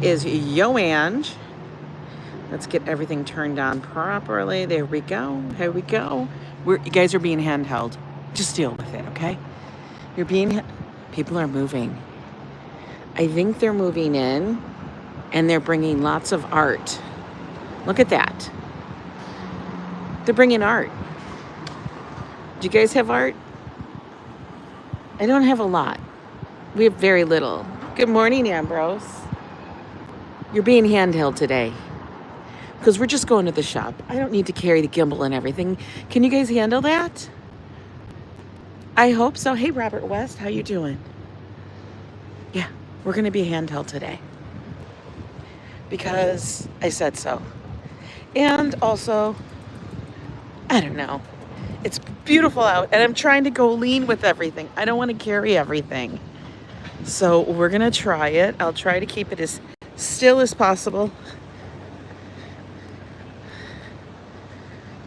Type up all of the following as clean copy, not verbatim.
Is Yo Ang. Let's get everything turned on properly. There we go. Here we go. You guys are being handheld. Just deal with it, okay? People are moving. I think they're moving in and they're bringing lots of art. Look at that. They're bringing art. Do you guys have art? I don't have a lot. We have very little. Good morning, Ambrose. You're being handheld today because we're just going to the shop. I don't need to carry the gimbal and everything. Can you guys handle that? I hope so. Hey, Robert West, how you doing? Yeah, we're going to be handheld today because I said so. And also, I don't know. It's beautiful out and I'm trying to go lean with everything. I don't want to carry everything. So we're going to try it. I'll try to keep it as still as possible.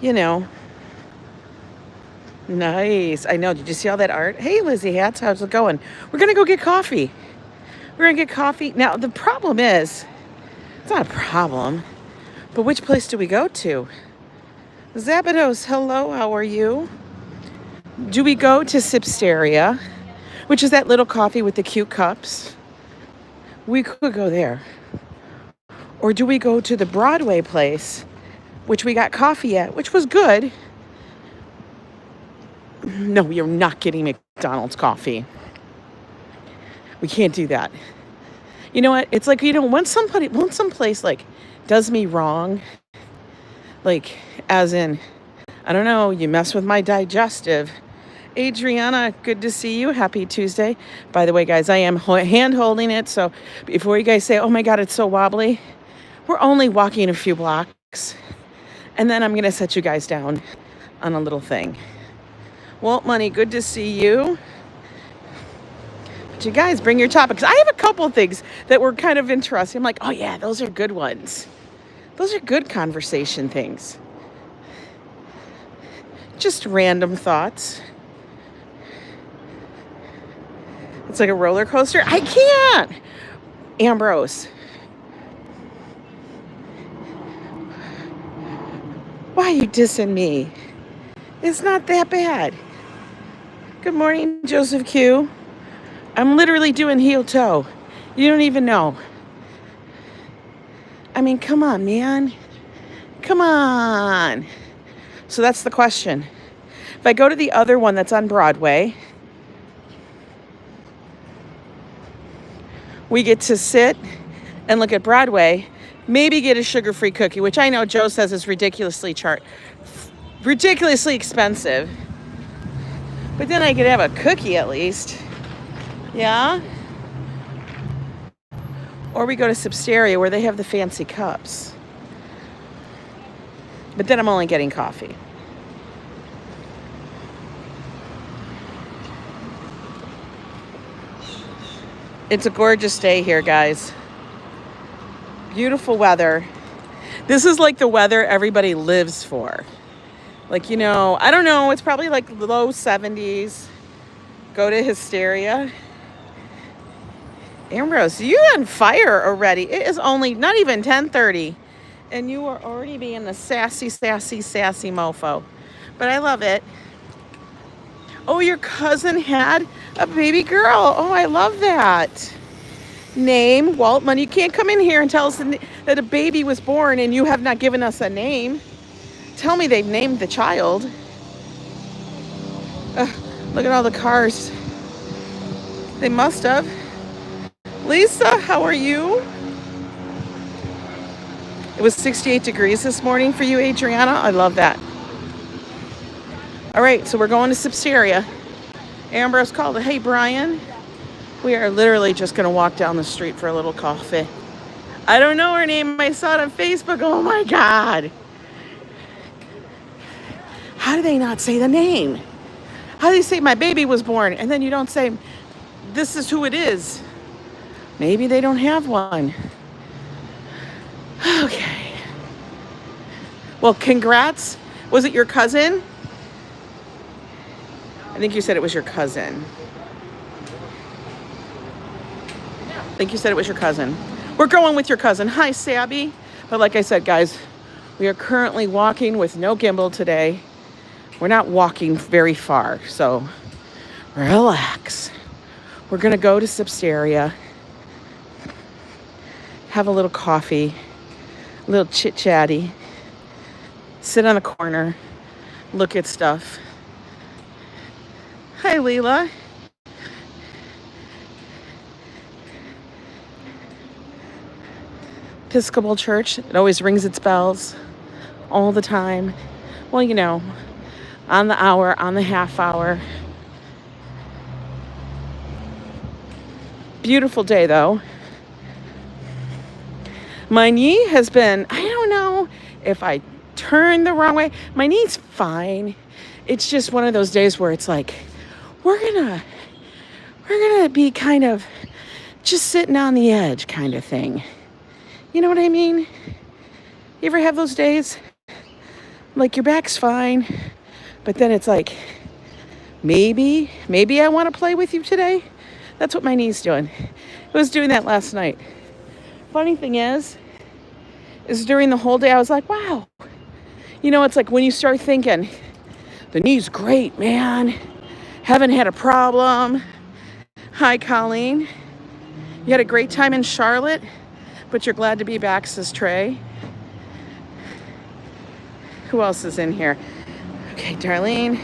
You know. Nice. I know. Did you see all that art? Hey, Lizzie Hats, how's it going? We're going to go get coffee. We're going to get coffee. Now, the problem is, it's not a problem, but which place do we go to? Szabados, hello, how are you? Do we go to Sipsteria, which is that little coffee with the cute cups? We could go there. Or do we go to the Broadway place, which we got coffee at, which was good? No, you're not getting McDonald's coffee. We can't do that. You know what? It's like, when some place like does me wrong, like as in, I don't know, you mess with my digestive. Adriana, good to see you. Happy Tuesday. By the way, guys, I am hand holding it. So before you guys say, oh my God, it's so wobbly, we're only walking a few blocks. And then I'm going to set you guys down on a little thing. Walt Money, good to see you. But you guys bring your topics. I have a couple things that were kind of interesting. I'm like, oh yeah, those are good ones. Those are good conversation things. Just random thoughts. It's like a roller coaster. I can't. Ambrose. Why are you dissing me? It's not that bad. Good morning, Joseph Q. I'm literally doing heel toe. You don't even know. I mean, come on, man. Come on. So that's the question. If I go to the other one that's on Broadway, we get to sit and look at Broadway, maybe get a sugar-free cookie, which I know Joe says is ridiculously expensive. But then I could have a cookie at least. Yeah? Or we go to Sipsteria where they have the fancy cups. But then I'm only getting coffee. It's a gorgeous day here, guys. Beautiful weather. This is like the weather everybody lives for. Like, I don't know. It's probably like low 70s. Go to Hysteria. Ambrose, you on fire already. It is only not even 10:30. And you are already being a sassy mofo. But I love it. Oh, your cousin had a baby girl. Oh, I love that. Name, Waltman. You can't come in here and tell us that a baby was born and you have not given us a name. Tell me they've named the child. Look at all the cars. They must have. Lisa, how are you? It was 68 degrees this morning for you, Adriana. I love that. All right, so we're going to Sipsteria. Ambrose called. Hey, Brian. We are literally just going to walk down the street for a little coffee. I don't know her name. I saw it on Facebook. Oh, my God. How do they not say the name? How do they say my baby was born? And then you don't say, this is who it is. Maybe they don't have one. Okay. Well, congrats. Was it your cousin? I think you said it was your cousin. I think you said it was your cousin. We're going with your cousin. Hi, Sabby. But like I said, guys, we are currently walking with no gimbal today. We're not walking very far, so relax. We're gonna go to Sipsteria, have a little coffee, a little chit-chatty, sit on the corner, look at stuff. Hi, Lila. Episcopal Church, it always rings its bells all the time. Well, you know, on the hour, on the half hour. Beautiful day, though. My knee has been, I don't know if I turned the wrong way. My knee's fine. It's just one of those days where it's like, we're gonna be kind of just sitting on the edge kind of thing. You know what I mean? You ever have those days? Like your back's fine, but then it's like, maybe I want to play with you today. That's what my knee's doing. It was doing that last night. Funny thing is during the whole day, I was like, wow. You know, it's like when you start thinking, the knee's great, man. Haven't had a problem. Hi, Colleen. You had a great time in Charlotte, but you're glad to be back, says Trey. Who else is in here? Okay, Darlene.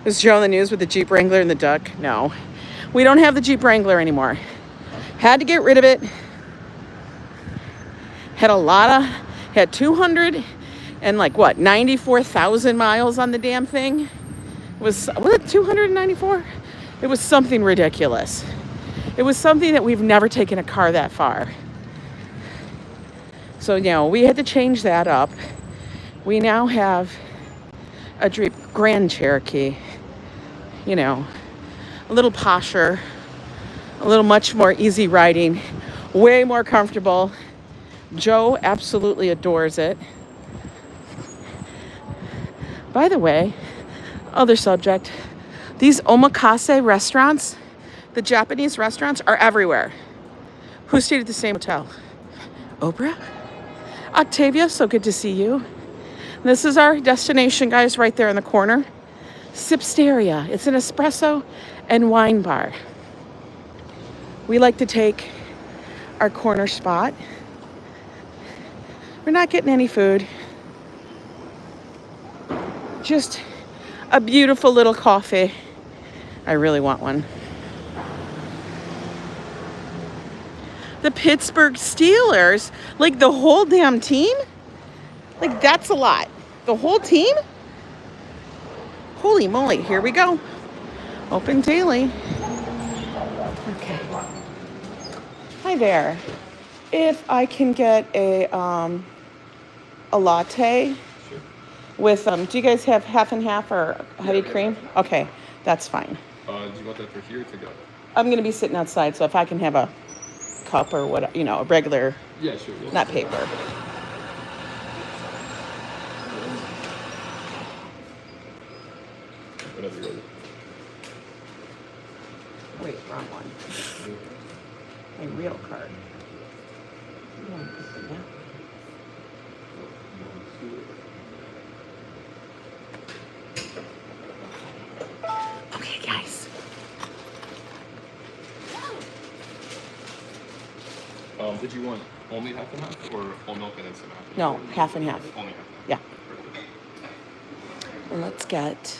Was Joe on the news with the Jeep Wrangler and the duck? No. We don't have the Jeep Wrangler anymore. Had to get rid of it. Had 200 and 94,000 miles on the damn thing. Was it 294? It was something ridiculous. It was something that we've never taken a car that far. So, you know, we had to change that up. We now have a Jeep Grand Cherokee, you know, a little posher, a little much more easy riding, way more comfortable. Joe absolutely adores it. By the way, other subject, these omakase restaurants, the Japanese restaurants, are everywhere. Who stayed at the same hotel? Oprah? Octavia, so good to see you. This is our destination, guys, right there in the corner. Sipsteria. It's an espresso and wine bar. We like to take our corner spot. We're not getting any food. Just a beautiful little coffee. I really want one. The Pittsburgh Steelers, like the whole damn team? Like, that's a lot. The whole team? Holy moly, here we go. Open daily. Okay. Hi there. If I can get a latte with, do you guys have half and half or heavy cream? Okay, that's fine. Do you want that for here to go? I'm going to be sitting outside, so if I can have a cup or what, you know, a regular, yeah, sure. Yeah. Not paper. Whatever you're ready. Wait, wrong one. My real card. Okay, guys. Did you want only half and half or whole milk and then some half? No, half and half. Only half. Yeah. Let's get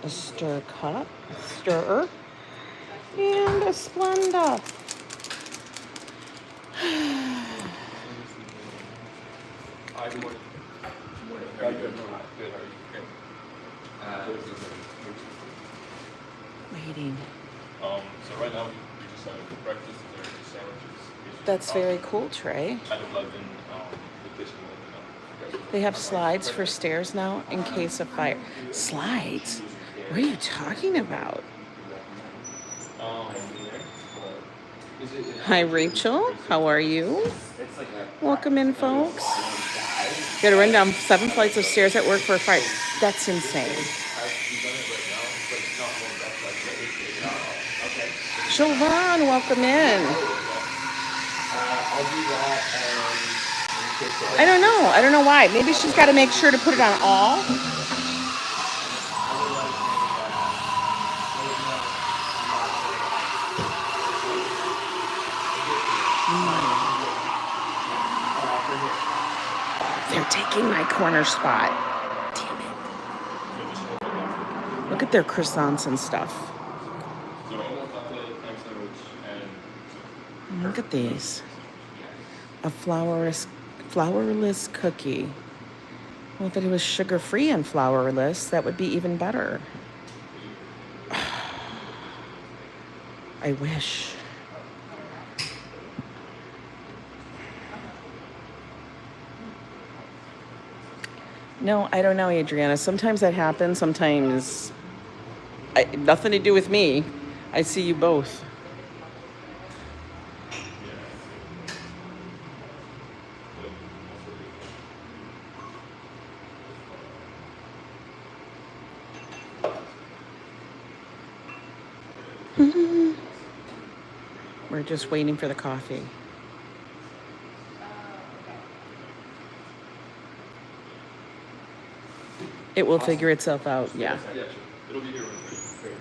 a stir cup, stirrer, and a Splenda. Waiting. So right now we just have breakfast, dessert, sandwiches. That's very cool, Trey. At 11, the kitchen. They have slides for stairs now in case of fire. Slides? What are you talking about? Hi, Rachel. How are you? Welcome in, folks. Got to run down 7 flights of stairs at work for a fire. That's insane. Jovan, welcome in. I'll do that. I don't know. I don't know why. Maybe she's got to make sure to put it on all. They're taking my corner spot. Damn it. Look at their croissants and stuff. So almost latte, egg sandwich, and Look at these. A flourless cookie. Well, if it was sugar-free and flourless, that would be even better. I wish. No, I don't know, Adriana. Sometimes that happens. Sometimes nothing to do with me. I see you both. We're just waiting for the coffee. It will figure itself out, yeah. yeah, it'll be here when it's ready.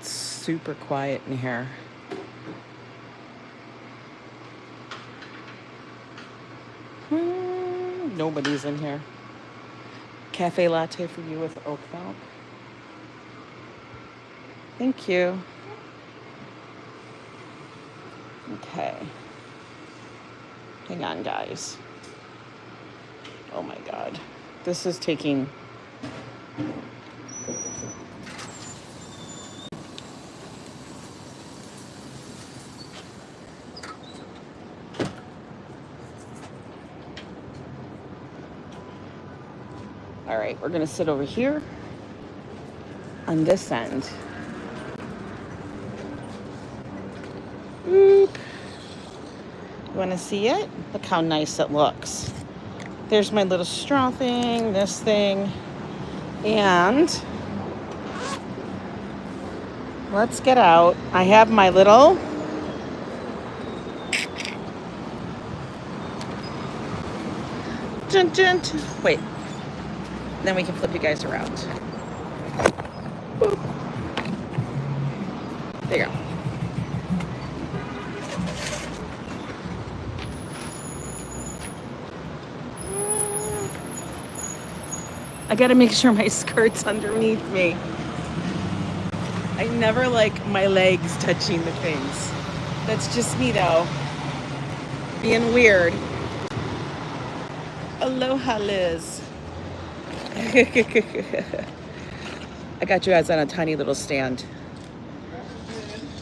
It's super quiet in here. Nobody's in here. Cafe latte for you with oat milk. Thank you. Okay. Hang on, guys. Oh my God. This is taking... All right, we're gonna sit over here on this end. Boop. You wanna see it? Look how nice it looks. There's my little straw thing, this thing, and let's get out. I have my little wait. Then we can flip you guys around. Boop. There you go. I gotta make sure my skirt's underneath me. I never like my legs touching the things. That's just me though. Being weird. Aloha, Liz. I got you guys on a tiny little stand.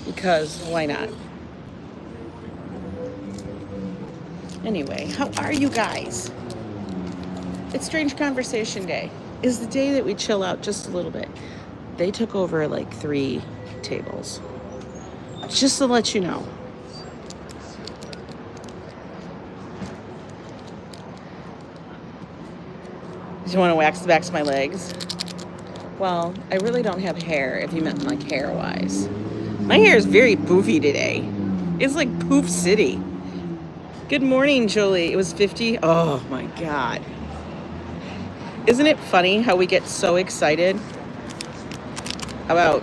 Because why not? Anyway, how are you guys? It's Strange Conversation Day. Is the day that we chill out just a little bit. They took over like 3 tables. Just to let you know. Do you want to wax the backs of my legs? Well, I really don't have hair, if you meant like hair-wise. My hair is very poofy today. It's like Poof City. Good morning, Julie. It was 50. Oh my God. Isn't it funny how we get so excited about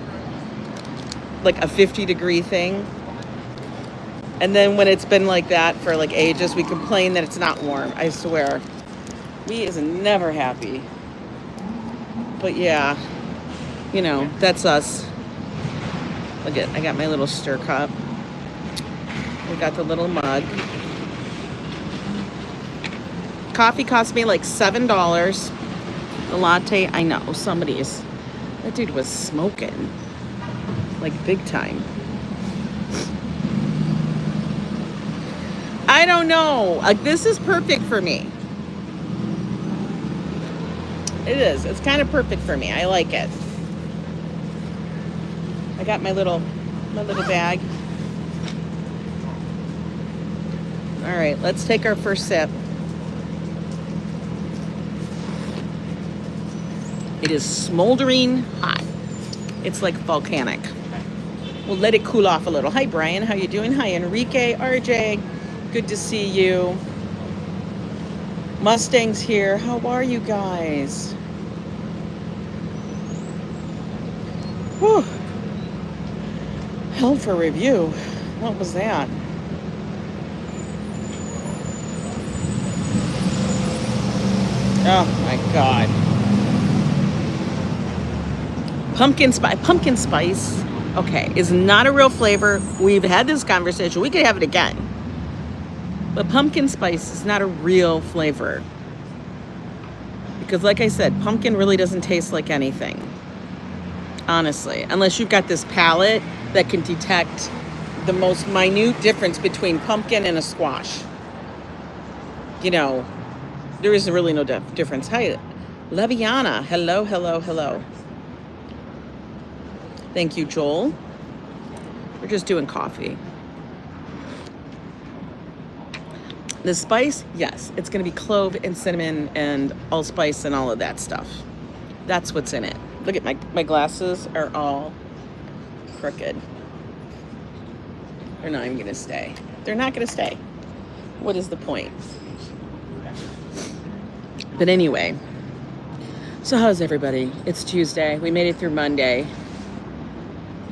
like a 50-degree thing? And then when it's been like that for like ages, we complain that it's not warm. I swear. We is never happy. But yeah, you know, that's us. Look at, I got my little stir cup. We got the little mug. Coffee cost me like $7. The latte, I know, that dude was smoking. Like big time. I don't know. Like this is perfect for me. It is. It's kind of perfect for me. I like it. I got my little bag. All right, let's take our first sip. It is smoldering hot. It's like volcanic. We'll let it cool off a little. Hi, Brian. How you doing? Hi, Enrique, RJ. Good to see you. Mustang's here. How are you guys? Whew. Hell for review. What was that? Oh my God. Pumpkin spice, okay, is not a real flavor. We've had this conversation. We could have it again. But pumpkin spice is not a real flavor. Because like I said, pumpkin really doesn't taste like anything. Honestly, unless you've got this palate that can detect the most minute difference between pumpkin and a squash. You know, there is really no difference. Hi, Leviana. Hello, hello, hello. Thank you, Joel. We're just doing coffee. The spice, yes, it's going to be clove and cinnamon and allspice and all of that stuff. That's what's in it. Look at my glasses are all crooked. They're not even going to stay. They're not going to stay. What is the point? But anyway, so how's everybody? It's Tuesday. We made it through Monday.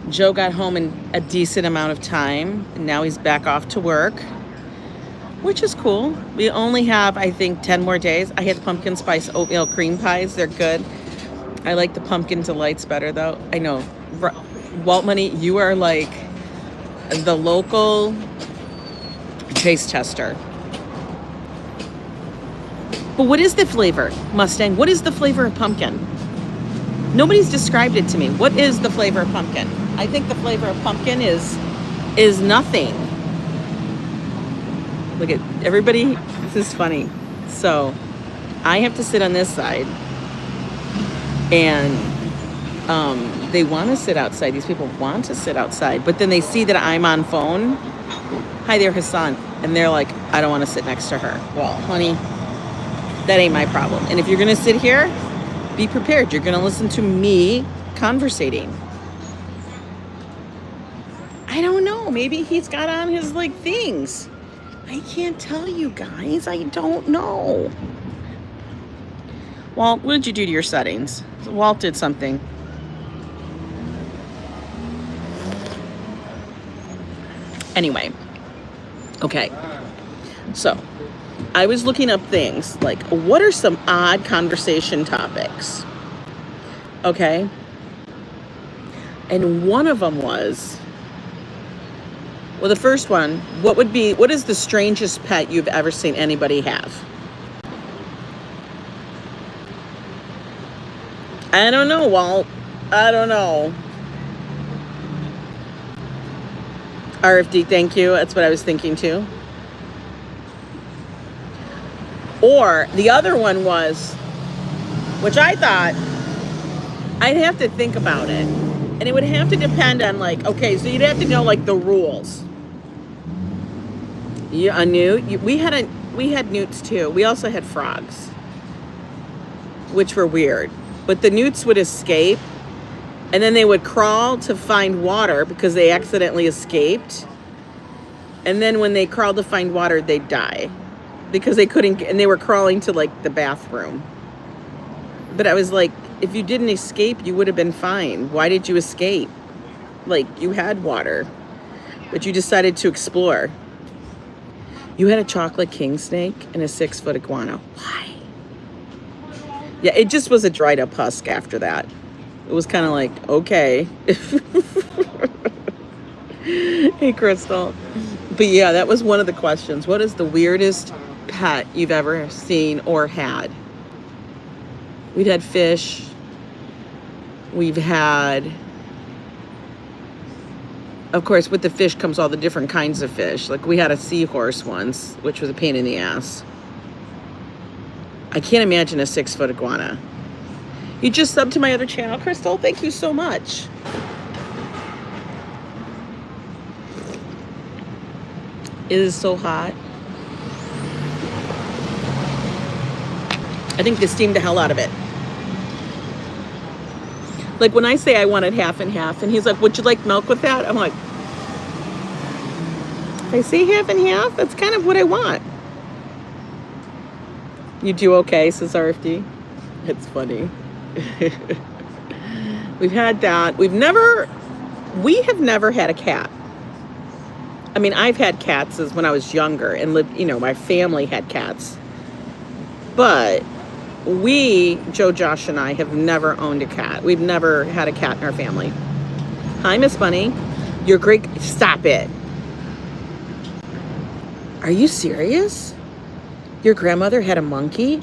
Joe got home in a decent amount of time, and now he's back off to work, which is cool. We only have, I think, 10 more days. I had pumpkin spice oatmeal cream pies. They're good. I like the pumpkin delights better, though. I know. Walt Money, you are like the local taste tester. But what is the flavor, Mustang? What is the flavor of pumpkin? Nobody's described it to me. What is the flavor of pumpkin? I think the flavor of pumpkin is nothing. Look at everybody. This is funny. So I have to sit on this side, and they want to sit outside. These people want to sit outside, but then they see that I'm on phone. Hi there, Hassan. And they're like, I don't want to sit next to her. Well, honey, that ain't my problem. And if you're going to sit here, be prepared. You're going to listen to me conversating. I don't know. Maybe he's got on his like things. I can't tell you guys. I don't know. Walt, what did you do to your settings? Walt did something. Anyway. Okay. So, I was looking up things like, what are some odd conversation topics? Okay. And one of them was, well, the first one, what is the strangest pet you've ever seen anybody have? I don't know, Walt. I don't know. RFD, thank you. That's what I was thinking too. Or the other one was, which I thought, I'd have to think about it. And it would have to depend on like, okay, so you'd have to know like the rules. A newt? We had newts too. We also had frogs, which were weird. But the newts would escape, and then they would crawl to find water because they accidentally escaped. And then when they crawled to find water, they'd die because they couldn't, and they were crawling to like the bathroom. But I was like, if you didn't escape, you would have been fine. Why did you escape? Like, you had water, but you decided to explore. You had a chocolate king snake and a 6-foot iguana. Why? Yeah, it just was a dried up husk after that. It was kind of like, okay. Hey, Crystal. But yeah, that was one of the questions. What is the weirdest pet you've ever seen or had? We've had fish. We've had, of course, with the fish comes all the different kinds of fish. Like we had a seahorse once, which was a pain in the ass. I can't imagine a 6-foot iguana. You just subbed to my other channel, Crystal. Thank you so much. It is so hot. I think they steamed the hell out of it. Like when I say I wanted half and half, and he's like, would you like milk with that? I'm like, if I say half and half, that's kind of what I want. You do okay, says RFD. It's funny. We've had that. We have never had a cat. I mean, I've had cats as when I was younger and lived, my family had cats. But Joe, Josh, and I have never owned a cat. We've never had a cat in our family. Hi, Miss Bunny. You're great. Stop it. Are you serious? Your grandmother had a monkey?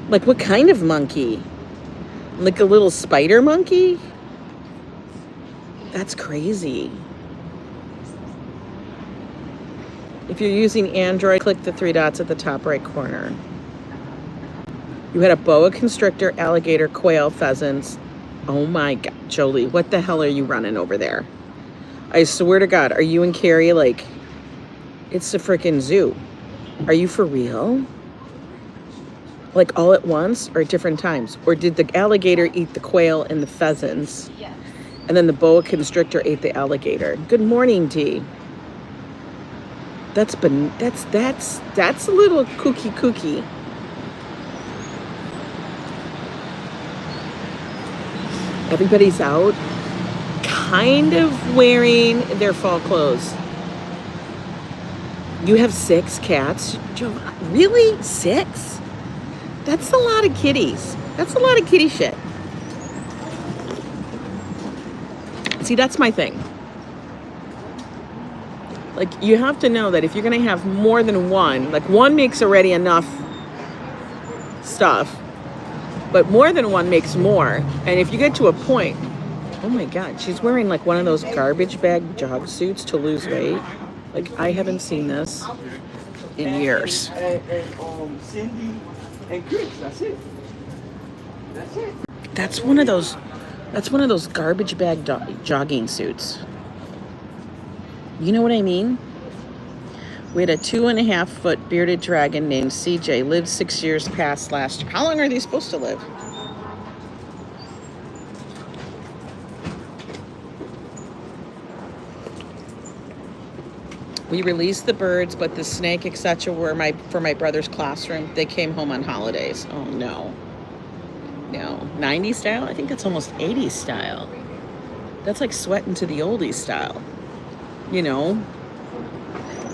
Like, what kind of monkey? Like a little spider monkey? That's crazy. If you're using Android, click the 3 dots at the top right corner. You had a boa constrictor, alligator, quail, pheasants. Oh my God, Jolie, what the hell are you running over there? I swear to God, are you and Carrie like, it's a freaking zoo? Are you for real? Like all at once or at different times? Or did the alligator eat the quail and the pheasants? Yes. And then the boa constrictor ate the alligator. Good morning, Dee. That's a little kooky. Everybody's out, kind of wearing their fall clothes. You have 6 cats? Joe, really? 6? That's a lot of kitties. That's a lot of kitty shit. See, that's my thing. Like, you have to know that if you're going to have more than one, like one makes already enough stuff, but more than one makes more. And if you get to a point, oh my God, she's wearing like one of those garbage bag jog suits to lose weight. Like, I haven't seen this in years. Cindy and Chris, that's it. That's it. That's one of those garbage bag jogging suits. You know what I mean? We had a 2.5-foot bearded dragon named CJ, lived 6 years past last year. How long are they supposed to live? We released the birds, but the snake, etc., were for my brother's classroom. They came home on holidays. Oh no. No. 90s style? I think that's almost 80s style. That's like sweating to the oldies style. You know?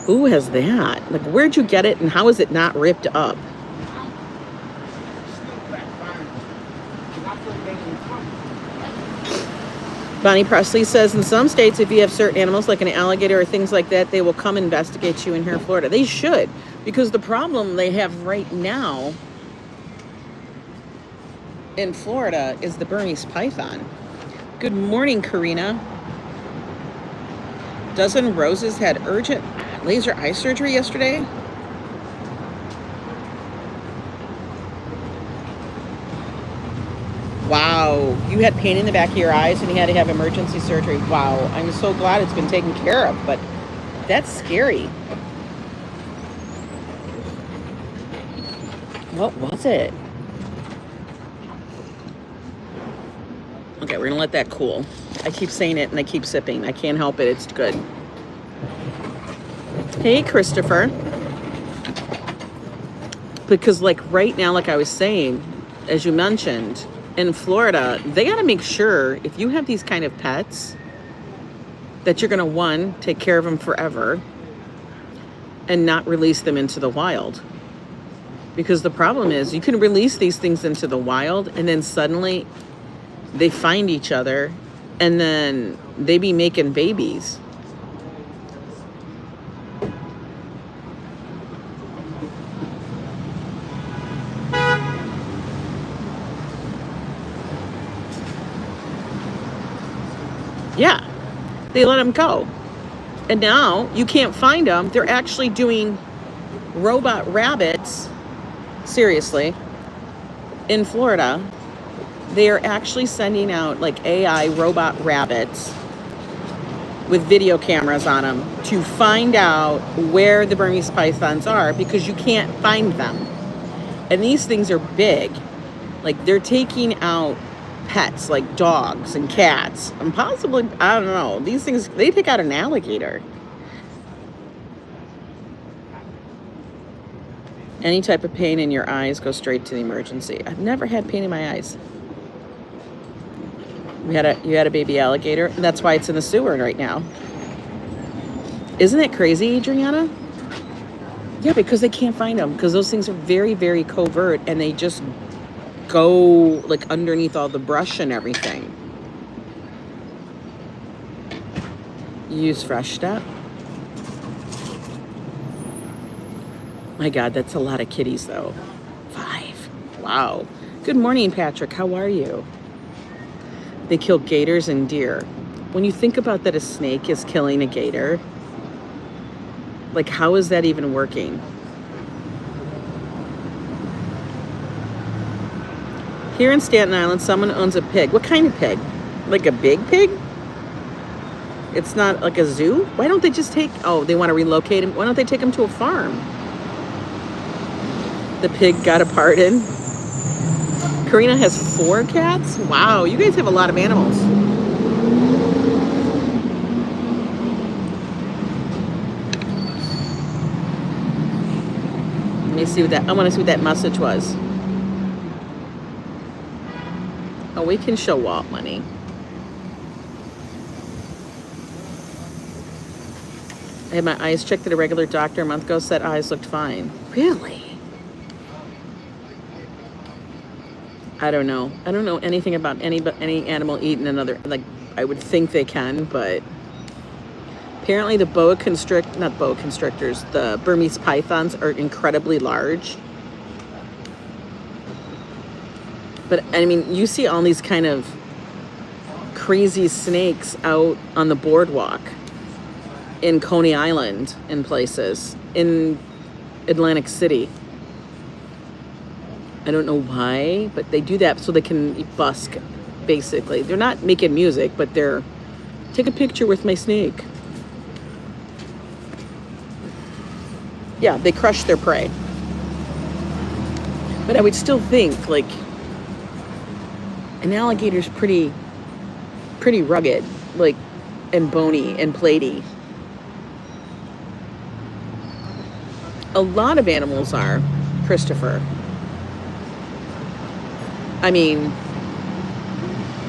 Who has that? Like, where'd you get it and how is it not ripped up? Bonnie Presley says, in some states, if you have certain animals like an alligator or things like that, they will come investigate you in here in Florida. They should, because the problem they have right now in Florida is the Burmese python. Good morning, Karina. Dozen Roses had urgent laser eye surgery yesterday. Wow, you had pain in the back of your eyes and you had to have emergency surgery. Wow, I'm so glad it's been taken care of, but that's scary. What was it? Okay, we're gonna let that cool. I keep saying it and I keep sipping. I can't help it, it's good. Hey, Christopher. Because like right now, like I was saying, as you mentioned, in Florida, they got to make sure if you have these kind of pets that you're going to, one, take care of them forever and not release them into the wild. Because the problem is you can release these things into the wild and then suddenly they find each other and then they be making babies. Yeah, they let them go. And now you can't find them. They're actually doing robot rabbits, seriously, in Florida. They are actually sending out like AI robot rabbits with video cameras on them to find out where the Burmese pythons are because you can't find them. And these things are big. Like they're taking out pets like dogs and cats, and possibly, I don't know, these things, they take out an alligator. Any type of pain in your eyes, go straight to the emergency. I've never had pain in my eyes. You had a baby alligator, and that's why it's in the sewer right now. Isn't it crazy, Adriana? Yeah, because they can't find them, because those things are very, very covert, and they just go like underneath all the brush and everything. Use Fresh Step. My God, that's a lot of kitties though. 5. Wow. Good morning, Patrick. How are you? They kill gators and deer. When you think about that, a snake is killing a gator, like how is that even working? Here in Staten Island, someone owns a pig. What kind of pig? Like a big pig? It's not like a zoo? Why don't they just take, oh, they want to relocate him. Why don't they take him to a farm? The pig got a pardon. Karina has 4 cats? Wow, you guys have a lot of animals. Let me see what that, I want to see what that message was. Oh, we can show Walt money. I had my eyes checked at a regular doctor a month ago, said eyes looked fine. Really? I don't know. I don't know anything about any animal eating another, like, I would think they can, but apparently the not boa constrictors, the Burmese pythons are incredibly large. But I mean, you see all these kind of crazy snakes out on the boardwalk in Coney Island and places, in Atlantic City. I don't know why, but they do that so they can busk, basically. They're not making music, but they're, take a picture with my snake. Yeah, they crush their prey. But I would still think, like, an alligator's pretty rugged, like, and bony and platy. A lot of animals are, Christopher. I mean,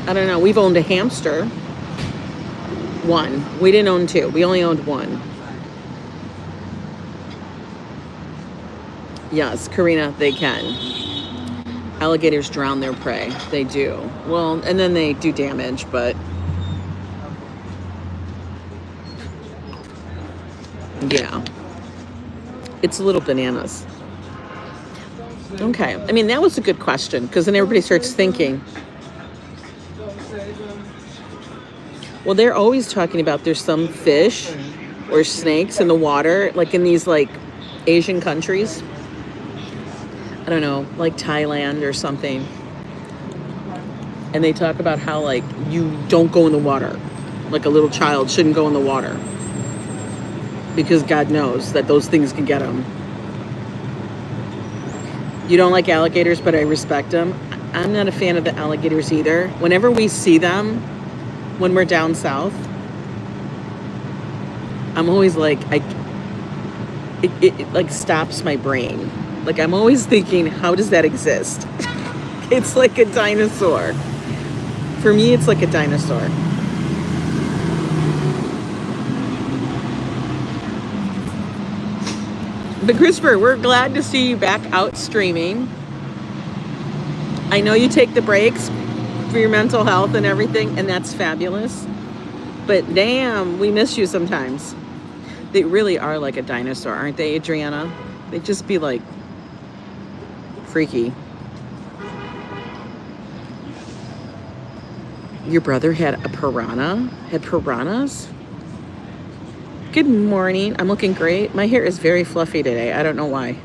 I don't know. We've owned a hamster. 1. We didn't own 2. We only owned 1. Yes, Karina, they can. Alligators drown their prey. They do. Well, and then they do damage, but yeah. It's a little bananas. Okay. I mean, that was a good question, because then everybody starts thinking, well, they're always talking about there's some fish or snakes in the water, like in these like Asian countries. I don't know, like Thailand or something. And they talk about how like you don't go in the water. Like a little child shouldn't go in the water, because God knows that those things can get them. You don't like alligators, but I respect them. I'm not a fan of the alligators either. Whenever we see them, when we're down south, I'm always like, it like stops my brain. Like I'm always thinking, how does that exist? It's like a dinosaur. For me, it's like a dinosaur. But Christopher, we're glad to see you back out streaming. I know you take the breaks for your mental health and everything, and that's fabulous. But damn, we miss you sometimes. They really are like a dinosaur, aren't they, Adriana? They just be like freaky. Your brother had a piranha? Had piranhas? Good morning. I'm looking great. My hair is very fluffy today. I don't know why.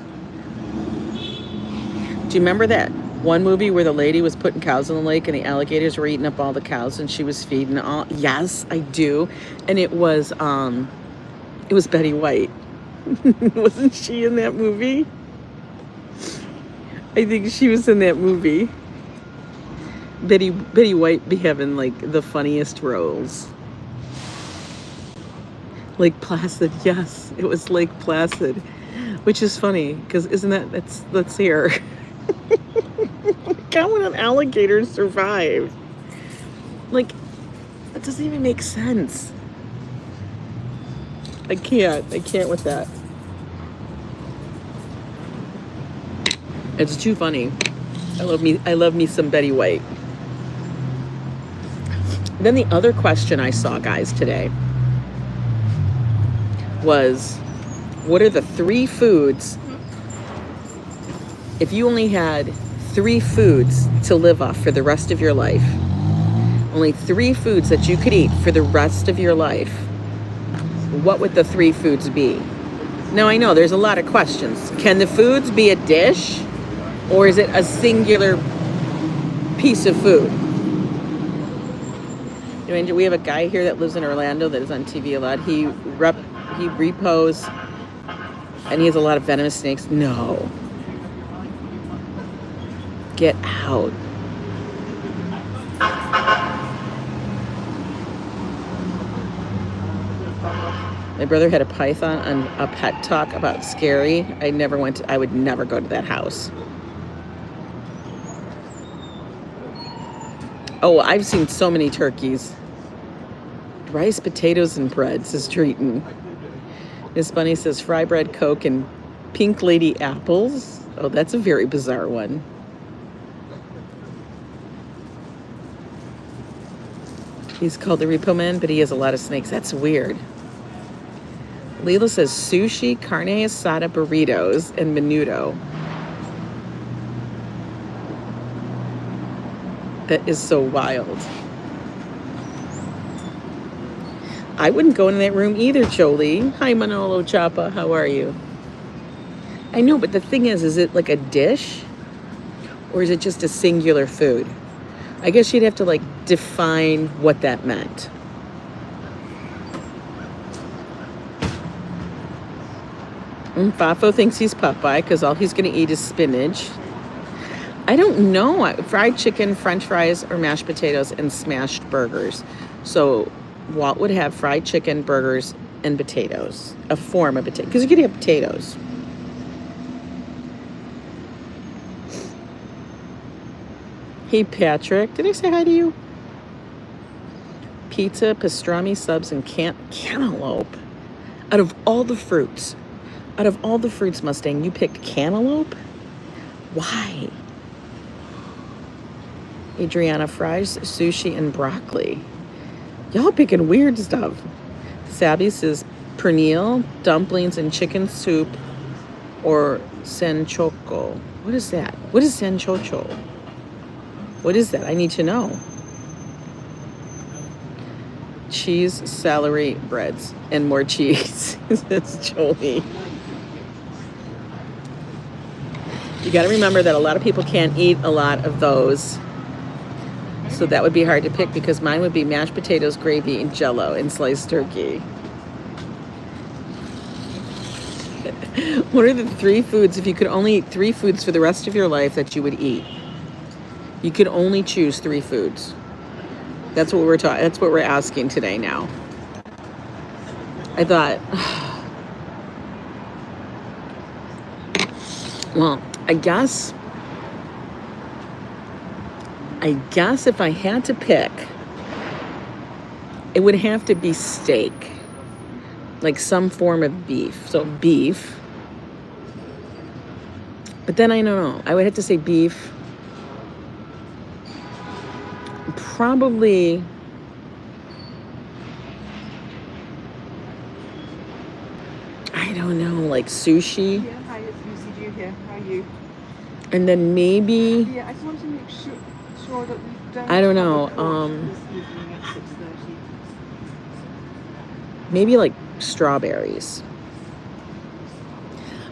Do you remember that one movie where the lady was putting cows in the lake and the alligators were eating up all the cows and she was feeding all? Yes, I do. And it was Betty White. Wasn't she in that movie? I think she was in that movie. Betty White be having like the funniest roles. Lake Placid, yes, it was Lake Placid, which is funny because isn't that's here. How would an alligator survive? Like, that doesn't even make sense. I can't with that. It's too funny. I love me some Betty White. Then the other question I saw, guys, today was, what are the 3 foods, if you only had 3 foods to live off for the rest of your life, only 3 foods that you could eat for the rest of your life, what would the 3 foods be? Now, I know there's a lot of questions. Can the foods be a dish, or is it a singular piece of food? We have a guy here that lives in Orlando that is on TV a lot. He repos, and he has a lot of venomous snakes. No. Get out. My brother had a python on a Pet Talk about scary. I would never go to that house. Oh, I've seen so many turkeys. Rice, potatoes, and bread, says Treaton. Miss Bunny says fry bread, Coke, and pink lady apples. Oh, that's a very bizarre one. He's called the Repo Man, but he has a lot of snakes. That's weird. Lila says sushi, carne asada, burritos, and menudo. That is so wild. I wouldn't go in that room either, Jolie. Hi, Manolo Chapa. How are you? I know, but the thing is it like a dish? Or is it just a singular food? I guess you'd have to like define what that meant. Fafo thinks he's Popeye because all he's going to eat is spinach. I don't know. Fried chicken, french fries, or mashed potatoes and smashed burgers. So Walt would have fried chicken, burgers, and potatoes. A form of potato. Because you could have potatoes. Hey, Patrick. Did I say hi to you? Pizza, pastrami, subs, and cantaloupe. Out of all the fruits, Mustang, you picked cantaloupe? Why? Adriana fries, sushi, and broccoli. Y'all picking weird stuff. Sabby says pernil, dumplings, and chicken soup, or sanchoco. What is that? What is sanchocho? What is that? I need to know. Cheese, celery, breads, and more cheese. That's Jolie. You got to remember that a lot of people can't eat a lot of those. So that would be hard to pick because mine would be mashed potatoes, gravy, and jello, and sliced turkey. What are the 3 foods, if you could only eat 3 foods for the rest of your life that you would eat? You could only choose 3 foods. That's what that's what we're asking today now. I thought, well, I guess if I had to pick, it would have to be steak. Like some form of beef. So beef. But then I don't know. I would have to say beef. Probably I don't know, like sushi. Yeah, hi, it's Lizzie here. How are you? And then maybe Yeah, I just want to make sure that we don't. I don't know, this evening at 6:30. maybe like strawberries.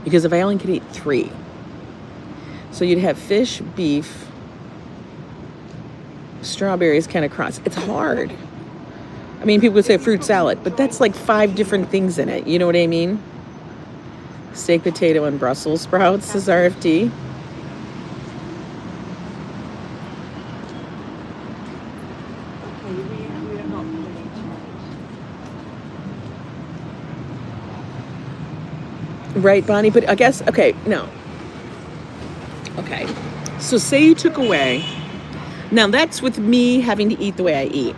Because if I only could eat 3. So you'd have fish, beef, strawberries kind of cross. It's hard. I mean, people would say fruit salad, but that's like 5 different things in it. You know what I mean? Steak, potato, and Brussels sprouts is RFD. okay. We are not ready tonight. Right, Bonnie? But I guess, okay, no. Okay. So say you took away. Now that's with me having to eat the way I eat.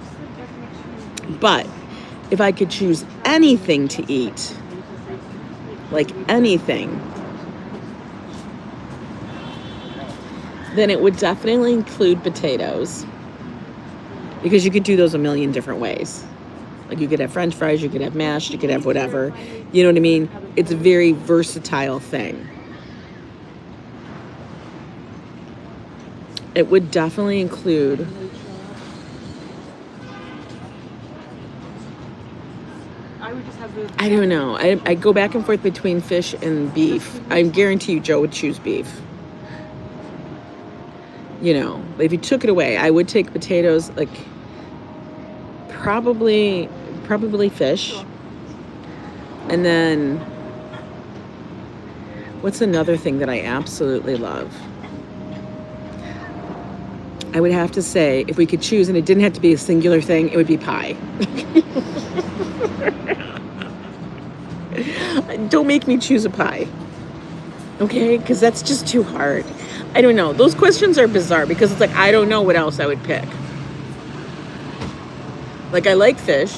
But if I could choose anything to eat, like anything, then it would definitely include potatoes. Because you could do those a million different ways. Like you could have French fries, you could have mashed, you could have whatever. You know what I mean? It's a very versatile thing. It would definitely include I would just have the. I don't know. I go back and forth between fish and beef. I guarantee you Joe would choose beef. You know, but if you took it away, I would take potatoes, like probably fish. And then what's another thing that I absolutely love? I would have to say, if we could choose, and it didn't have to be a singular thing, it would be pie. Don't make me choose a pie. Okay? Because that's just too hard. I don't know. Those questions are bizarre because it's like, I don't know what else I would pick. Like, I like fish.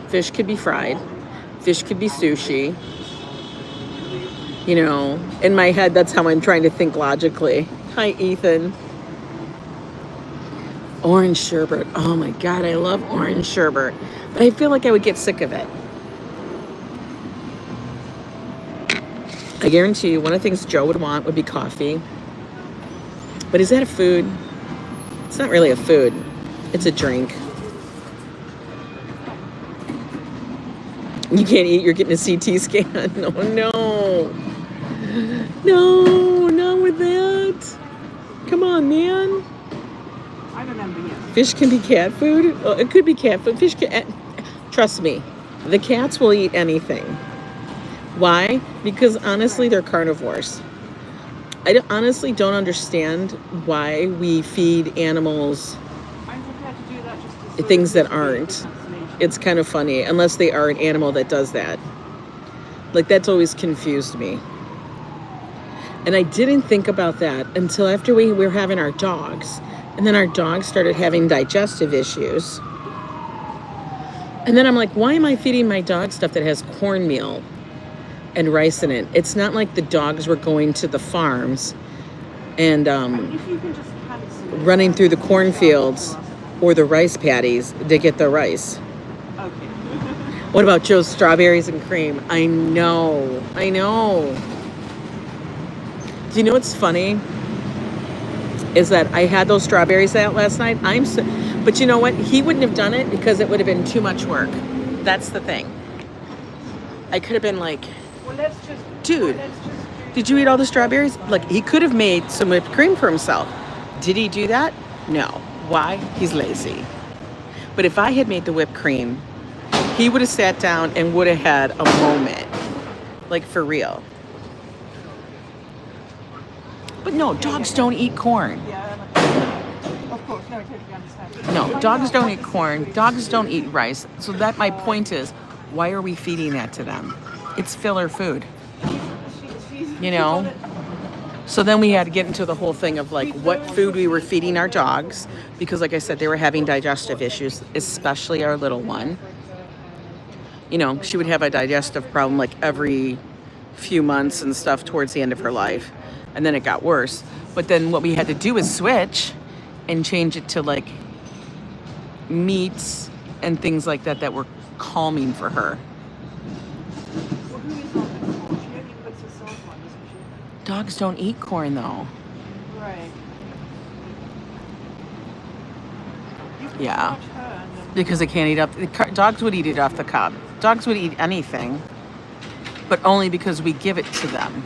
Fish could be fried. Fish could be sushi. You know, in my head, that's how I'm trying to think logically. Hi, Ethan. Orange sherbet. Oh my God, I love orange sherbet. But I feel like I would get sick of it. I guarantee you, one of the things Joe would want would be coffee. But is that a food? It's not really a food. It's a drink. You can't eat, you're getting a CT scan. No, no. No, not with that. Come on, man. I remember you. Fish can be cat food. Oh, it could be cat food. Fish can, trust me, the cats will eat anything. Why? Because honestly, they're carnivores. I honestly don't understand why we feed animals I'm prepared to do that just to things that aren't. It's kind of funny, unless they are an animal that does that. Like, that's always confused me. And I didn't think about that until after we were having our dogs. And then our dogs started having digestive issues. And then I'm like, why am I feeding my dog stuff that has cornmeal and rice in it? It's not like the dogs were going to the farms and If you can just cancel running through the cornfields or the rice paddies to get the rice. Okay. What about Joe's strawberries and cream? I know. Do you know what's funny? Is that I had those strawberries out last night. But you know what? He wouldn't have done it because it would have been too much work. That's the thing. I could have been like, Well, let's just. dude, did you eat all the strawberries? Like, he could have made some whipped cream for himself. Did he do that? No. Why? He's lazy. But if I had made the whipped cream, he would have sat down and would have had a moment. Like, for real. But no, dogs don't eat corn. Yeah. Of course, no, I totally understand. No, dogs don't eat corn. Dogs don't eat rice. So that my point is, why are we feeding that to them? It's filler food. You know? So then we had to get into the whole thing of like what food we were feeding our dogs. Because like I said, they were having digestive issues, especially our little one. You know, she would have a digestive problem like every few months and stuff towards the end of her life. And then it got worse. But then what we had to do is switch and change it to like meats and things like that that were calming for her. Well, who is on the corn? She only puts herself on, doesn't she? Dogs don't eat corn though. Right. Yeah. Watch her and then. Because they can't eat up. Dogs would eat it off the cob. Dogs would eat anything, but only because we give it to them.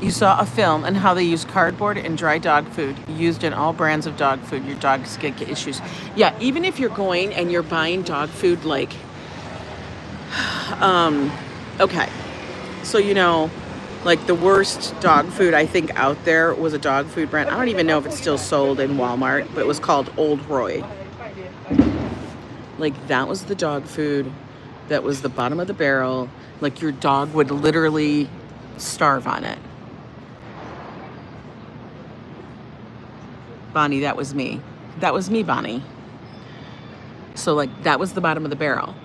You saw a film on how they use cardboard and dry dog food used in all brands of dog food. Your dogs get issues. Yeah, even if you're going and you're buying dog food, like, okay. So, you know, Like the worst dog food I think out there was a dog food brand. I don't even know if it's still sold in Walmart, but it was called Old Roy. Like that was the dog food that was the bottom of the barrel. Like your dog would literally starve on it. Bonnie, that was me. That was me, Bonnie. So like that was the bottom of the barrel.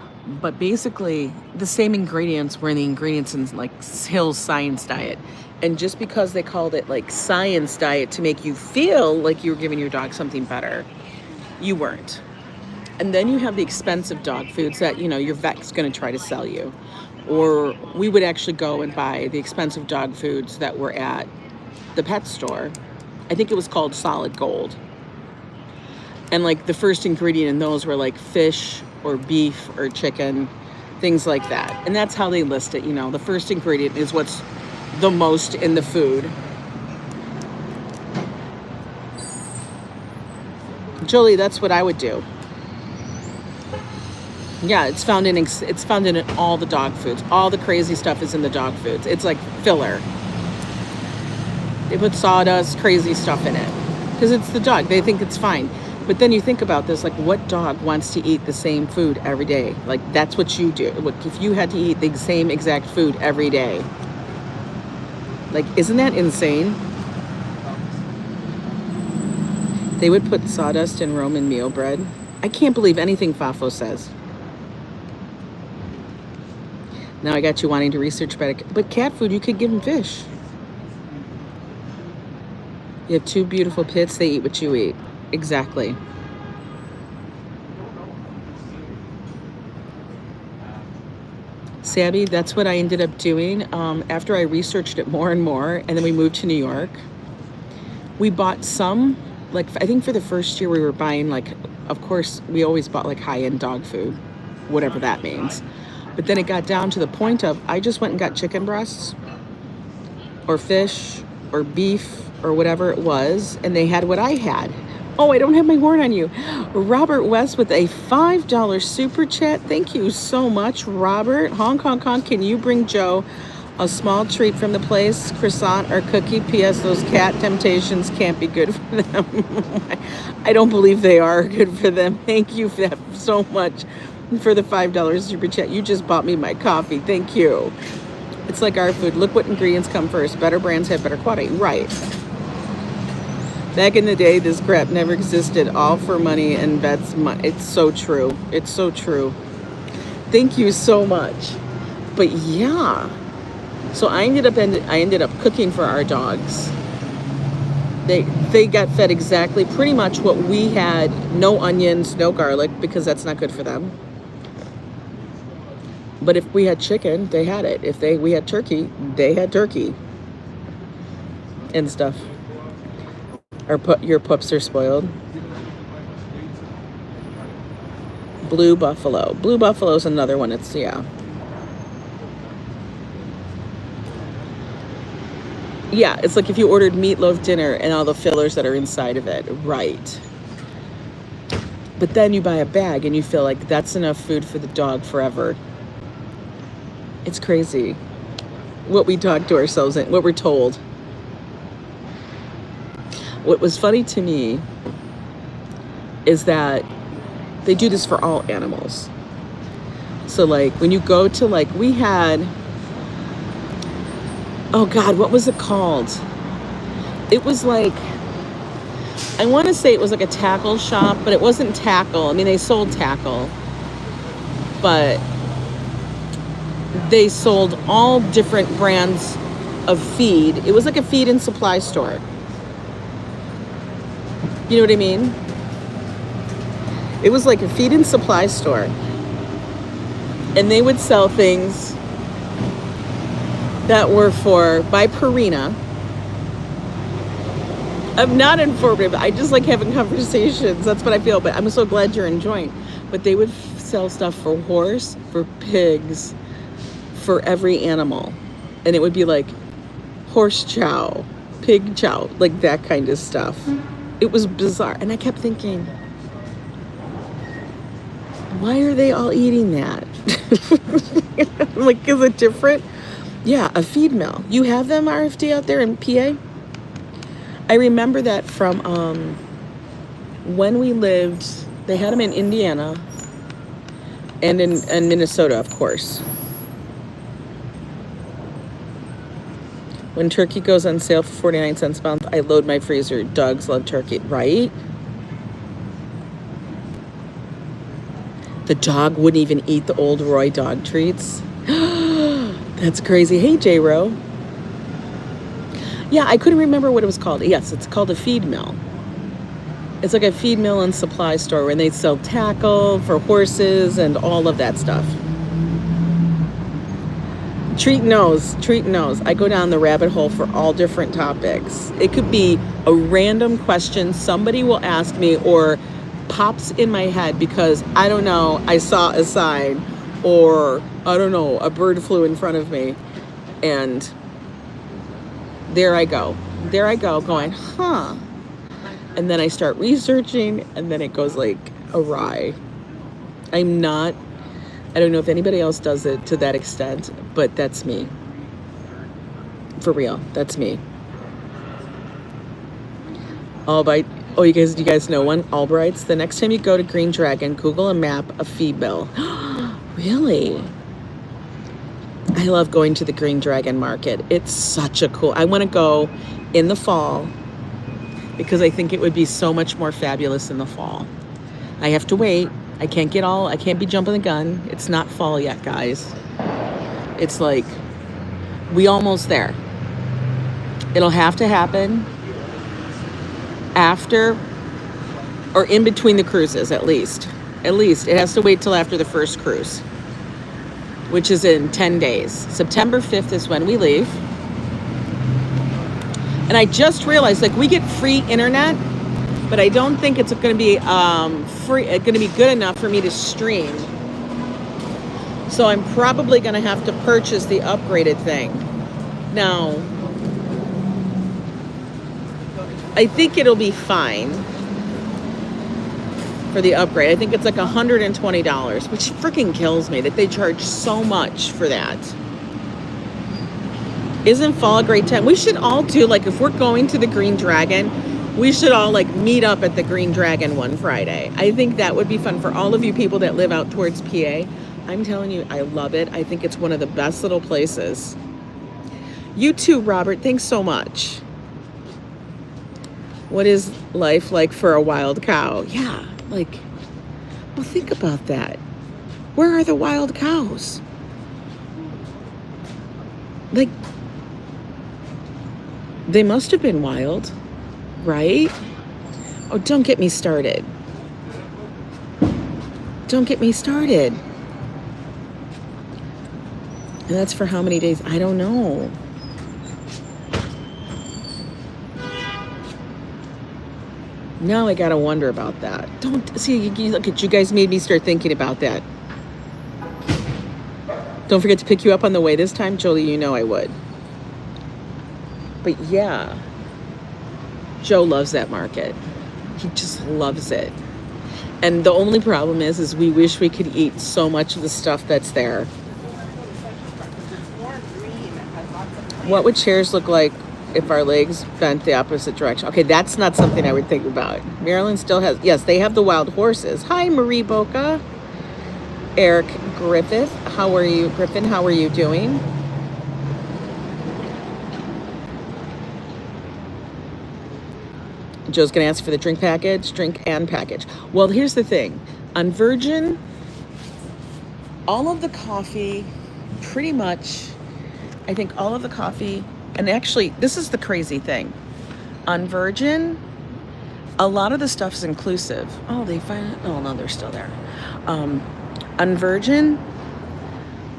But basically the same ingredients were in the ingredients in like Hill's Science Diet. And just because they called it like Science Diet to make you feel like you were giving your dog something better, you weren't. And then you have the expensive dog foods that, you know, your vet's going to try to sell you. Or we would actually go and buy the expensive dog foods that were at the pet store. I think it was called Solid Gold. And like the first ingredient in those were like fish or beef or chicken, things like that. And that's how they list it, you know. The first ingredient is what's the most in the food. Jolie, that's what I would do. Yeah, it's found in all the dog foods. All the crazy stuff is in the dog foods. It's like filler. They put sawdust, crazy stuff in it because it's the dog. They think it's fine. But then you think about this, like what dog wants to eat the same food every day? Like that's what you do. If you had to eat the same exact food every day, like isn't that insane? They would put sawdust in Roman meal bread. I can't believe anything Fafo says. Now I got you wanting to research better. But cat food, you could give them fish. You have two beautiful pits, they eat what you eat. Exactly. Sabby, that's what I ended up doing. After I researched it more and more, and then we moved to New York, we bought some, like, I think for the first year we were buying, like, of course, we always bought, like, high-end dog food, whatever that means. But then it got down to the point of, I just went and got chicken breasts, or fish, or beef, or whatever it was, and they had what I had. Oh, I don't have my horn on you. Robert West with a $5 super chat. Thank you so much, Robert. Hong Kong Kong, can you bring Joe a small treat from the place? Croissant or cookie? P.S. Those cat temptations can't be good for them. I don't believe they are good for them. Thank you for that so much for the $5 super chat. You just bought me my coffee. Thank you. It's like our food. Look what ingredients come first. Better brands have better quality. Right. Back in the day, this crap never existed. All for money and vets money. It's so true. It's so true. Thank you so much. But yeah, so I ended up cooking for our dogs. They got fed exactly pretty much what we had. No onions, no garlic, because that's not good for them. But if we had chicken, they had it. If we had turkey, they had turkey and stuff. Your pups are spoiled. Blue Buffalo. Blue Buffalo's another one. It's, yeah. Yeah, it's like if you ordered meatloaf dinner and all the fillers that are inside of it. Right. But then you buy a bag and you feel like that's enough food for the dog forever. It's crazy what we talk to ourselves in, what we're told. What was funny to me is that they do this for all animals. So like when you go to, like, we had, oh God, what was it called? It was like, I want to say it was like a tackle shop, but it wasn't tackle. I mean, they sold tackle, but they sold all different brands of feed. It was like a feed and supply store. You know what I mean? It was like a feed and supply store. And they would sell things that were by Purina. I'm not informative. I just like having conversations. That's what I feel. But I'm so glad you're enjoying. But they would sell stuff for horse, for pigs, for every animal. And it would be like horse chow, pig chow, like that kind of stuff. It was bizarre. And I kept thinking, why are they all eating that? Like, is it different? Yeah, a feed mill. You have them RFD out there in PA? I remember that from when we lived, they had them in Indiana and in Minnesota, of course. When turkey goes on sale for 49 cents a month, I load my freezer. Dogs love turkey, right? The dog wouldn't even eat the old Roy dog treats. That's crazy. Hey, J-Ro. Yeah, I couldn't remember what it was called. Yes, it's called a feed mill. It's like a feed mill and supply store where they sell tackle for horses and all of that stuff. Treat knows. I go down the rabbit hole for all different topics. It could be a random question somebody will ask me or pops in my head because, I don't know, I saw a sign or, I don't know, a bird flew in front of me. And there I go going, huh. And then I start researching and then it goes like awry. I don't know if anybody else does it to that extent, but that's me. For real, that's me. Albright, you guys know one? Albright's. The next time you go to Green Dragon, Google a map of feed mill. Really? I love going to the Green Dragon market. It's such a cool, I want to go in the fall because I think it would be so much more fabulous in the fall. I have to wait. I can't be jumping the gun. It's not fall yet, guys. It's like, we almost there. It'll have to happen after or in between the cruises, at least. It has to wait till after the first cruise, which is in 10 days. September 5th is when we leave. And I just realized, like, we get free internet, but I don't think it's going to be good enough for me to stream. So I'm probably going to have to purchase the upgraded thing. Now, I think it'll be fine for the upgrade. I think it's like $120, which freaking kills me that they charge so much for that. Isn't fall a great time? We should all do, like, if we're going to the Green Dragon, we should all, like, meet up at the Green Dragon one Friday. I think that would be fun for all of you people that live out towards PA. I'm telling you, I love it. I think it's one of the best little places. You too, Robert. Thanks so much. What is life like for a wild cow? Yeah, like, well, think about that. Where are the wild cows? Like, they must have been wild, right? Oh, don't get me started. Don't get me started. And that's for how many days? I don't know. Now I gotta wonder about that. Don't see, look at you guys made me start thinking about that. Don't forget to pick you up on the way this time, Jolie. You know I would. But yeah, Joe loves that market. He just loves it. And the only problem is we wish we could eat so much of the stuff that's there. What would chairs look like if our legs bent the opposite direction? Okay, that's not something I would think about. Maryland still has, yes, they have the wild horses. Hi, Marie Boca. Eric Griffin, how are you doing? Joe's gonna ask for the drink and package. Well, here's the thing. On Virgin, all of the coffee, pretty much, I think all of the coffee, and actually, this is the crazy thing. On Virgin, a lot of the stuff is inclusive. Oh, no, they're still there. On Virgin,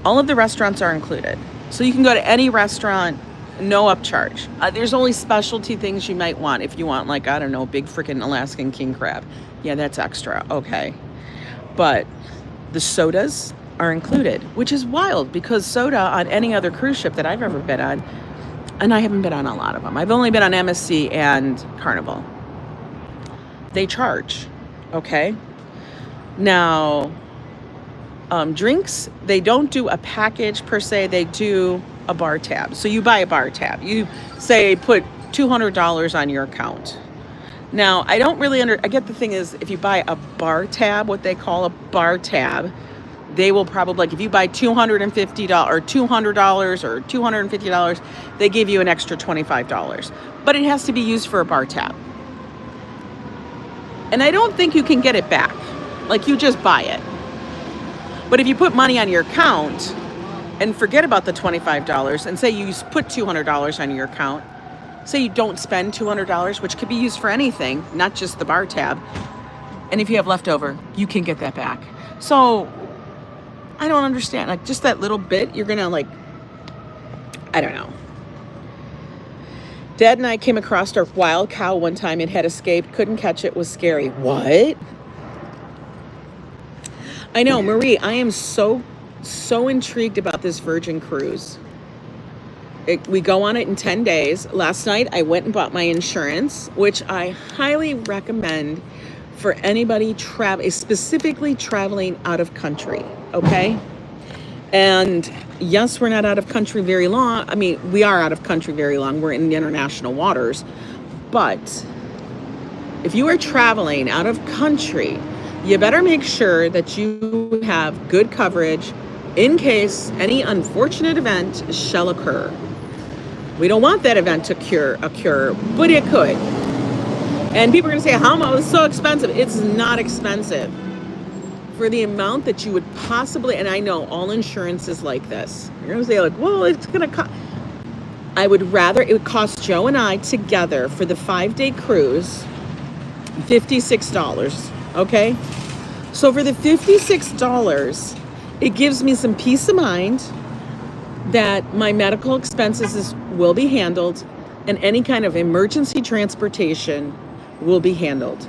all of the restaurants are included. So you can go to any restaurant, no upcharge. There's only specialty things you might want. If you want, like, I don't know, big freaking Alaskan king crab. Yeah, that's extra. Okay. But the sodas are included, which is wild because soda on any other cruise ship that I've ever been on, and I haven't been on a lot of them. I've only been on MSC and Carnival. They charge. Okay. Now, drinks, they don't do a package per se. They do a bar tab. So you buy a bar tab. You say put $200 on your account. Now, I don't really I get the thing is, if you buy a bar tab, what they call a bar tab, they will probably, like if you buy $250 or $200 or $250, they give you an extra $25. But it has to be used for a bar tab. And I don't think you can get it back. Like, you just buy it. But if you put money on your account and forget about the $25 and say you put $200 on your account, say you don't spend $200, which could be used for anything, not just the bar tab, and if you have leftover, you can get that back. So I don't understand. Like, just that little bit, you're gonna, like, I don't know. Dad and I came across our wild cow one time. It had escaped, couldn't catch it, was scary. What? I know, Marie, I am so intrigued about this Virgin cruise. We go on it in 10 days. Last night, I went and bought my insurance, which I highly recommend for anybody specifically traveling out of country, okay? And yes, we're not out of country very long. I mean, we are out of country very long. We're in the international waters. But if you are traveling out of country, you better make sure that you have good coverage in case any unfortunate event shall occur. We don't want that event to occur, but it could. And people are going to say, how much? It's so expensive. It's not expensive. For the amount that you would possibly, and I know all insurance is like this. You're going to say, like, well, it's going to cost. I would rather, it would cost Joe and I together for the 5-day cruise, $56, okay? So for the $56, it gives me some peace of mind that my medical expenses will be handled and any kind of emergency transportation will be handled.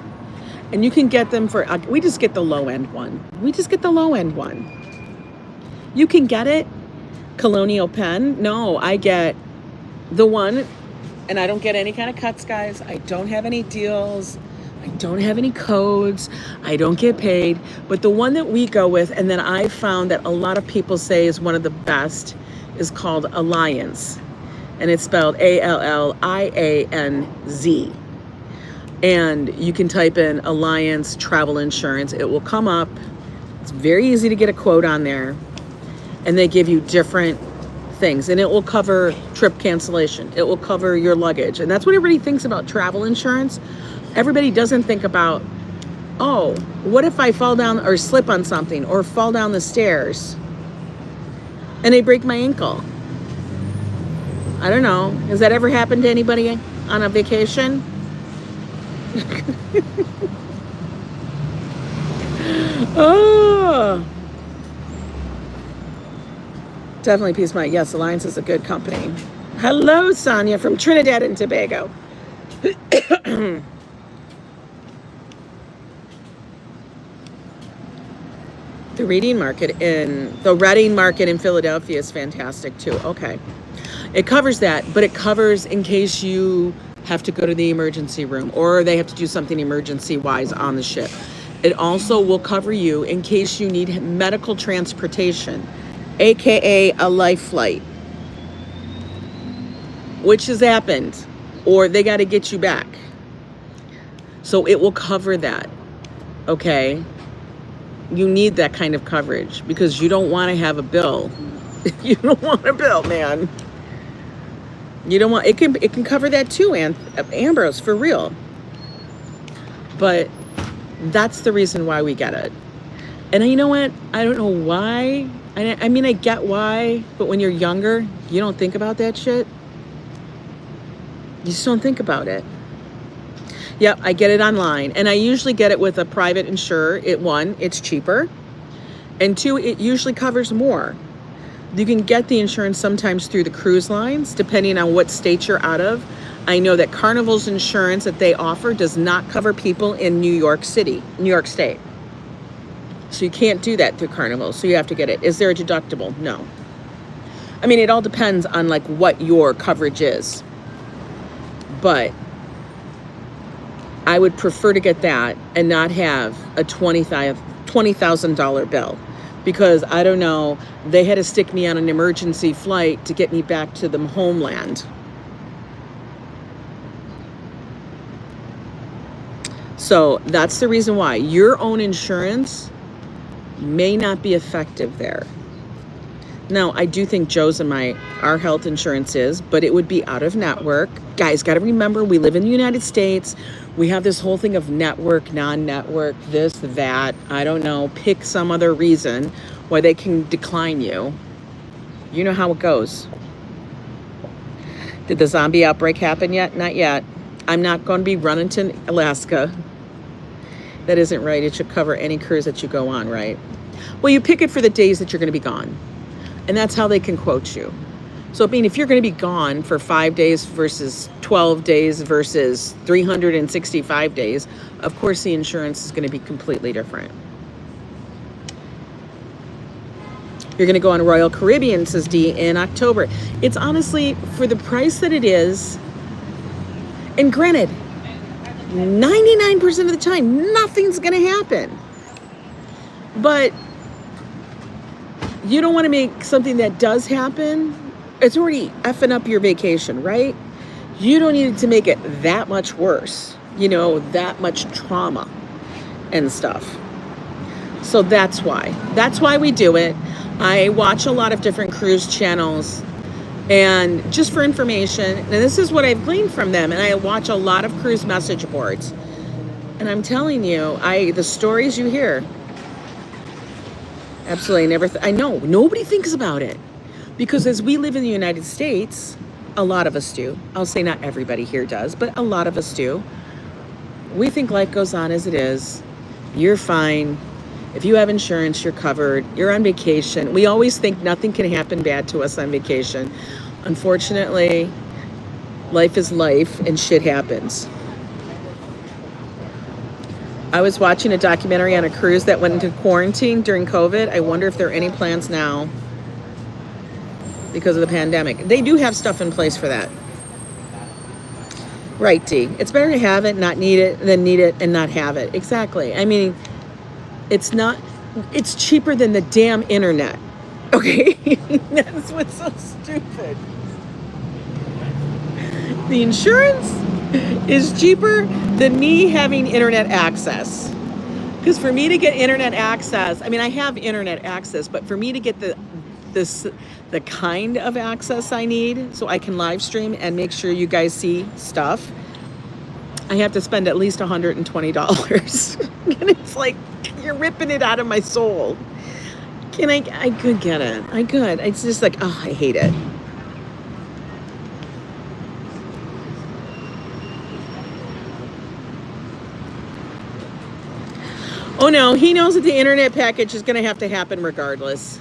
And you can get them for, we just get the low end one. You can get it, Colonial Penn. No, I get the one, and I don't get any kind of cuts, guys. I don't have any deals. I don't have any codes. I don't get paid. But the one that we go with, and then I found that a lot of people say is one of the best, is called Allianz. And it's spelled ALLIANZ. And you can type in Allianz Travel Insurance. It will come up. It's very easy to get a quote on there. And they give you different things. And it will cover trip cancellation. It will cover your luggage. And that's what everybody thinks about travel insurance. Everybody doesn't think about, oh, what if I fall down or slip on something or fall down the stairs and they break my ankle? I don't know. Has that ever happened to anybody on a vacation? Oh, definitely peace of mind. Yes, Alliance is a good company. Hello, Sonia from Trinidad and Tobago. The Reading Market the Reading Market in Philadelphia is fantastic too. Okay, it covers that, but it covers in case you have to go to the emergency room or they have to do something emergency wise on the ship. It also will cover you in case you need medical transportation, aka a life flight, which has happened, or they got to get you back. So it will cover that. Okay, you need that kind of coverage because you don't want to have a bill. You don't want a bill, man. You don't want, it can cover that too, Ambrose, for real. But that's the reason why we get it. And you know what? I don't know why. I mean, I get why, but when you're younger, you don't think about that shit. You just don't think about it. Yep, I get it online. And I usually get it with a private insurer. It's cheaper. And 2, it usually covers more. You can get the insurance sometimes through the cruise lines, depending on what state you're out of. I know that Carnival's insurance that they offer does not cover people in New York State. So you can't do that through Carnival. So you have to get it. Is there a deductible? No. I mean, it all depends on like what your coverage is. But I would prefer to get that and not have a $20,000 bill. because I don't know, they had to stick me on an emergency flight to get me back to the homeland. So that's the reason why your own insurance may not be effective there. Now, I do think Joe's and our health insurance is, but it would be out of network. Guys, got to remember, we live in the United States. We have this whole thing of network, non-network, this, that. I don't know. Pick some other reason why they can decline you. You know how it goes. Did the zombie outbreak happen yet? Not yet. I'm not going to be running to Alaska. That isn't right. It should cover any cruise that you go on, right? Well, you pick it for the days that you're going to be gone. And that's how they can quote you. So, I mean, if you're going to be gone for 5 days versus 12 days versus 365 days, of course the insurance is going to be completely different. You're going to go on Royal Caribbean, says Dee, in October. It's honestly, for the price that it is, and granted, 99% of the time, nothing's going to happen. But you don't want to make something that does happen, it's already effing up your vacation, right? You don't need to make it that much worse, that much trauma and stuff. So that's why we do it. I watch a lot of different cruise channels, and just for information, and this is what I've gleaned from them, and I watch a lot of cruise message boards. And I'm telling you, the stories you hear, absolutely never. I know nobody thinks about it, because as we live in the United States, a lot of us do. I'll say not everybody here does, but a lot of us do. We think life goes on as it is. You're fine. If you have insurance, you're covered. You're on vacation. We always think nothing can happen bad to us on vacation. Unfortunately, life is life and shit happens. I was watching a documentary on a cruise that went into quarantine during COVID. I wonder if there are any plans now because of the pandemic. They do have stuff in place for that. Right, Dee. It's better to have it, not need it, than need it and not have it. Exactly. I mean, it's cheaper than the damn internet. Okay? That's what's so stupid. The insurance is cheaper than me having internet access. Because for me to get internet access, I mean, I have internet access, but for me to get the kind of access I need so I can live stream and make sure you guys see stuff, I have to spend at least $120. And it's like, you're ripping it out of my soul. I could get it. I could. It's just like, oh, I hate it. Oh no, he knows that the internet package is going to have to happen regardless.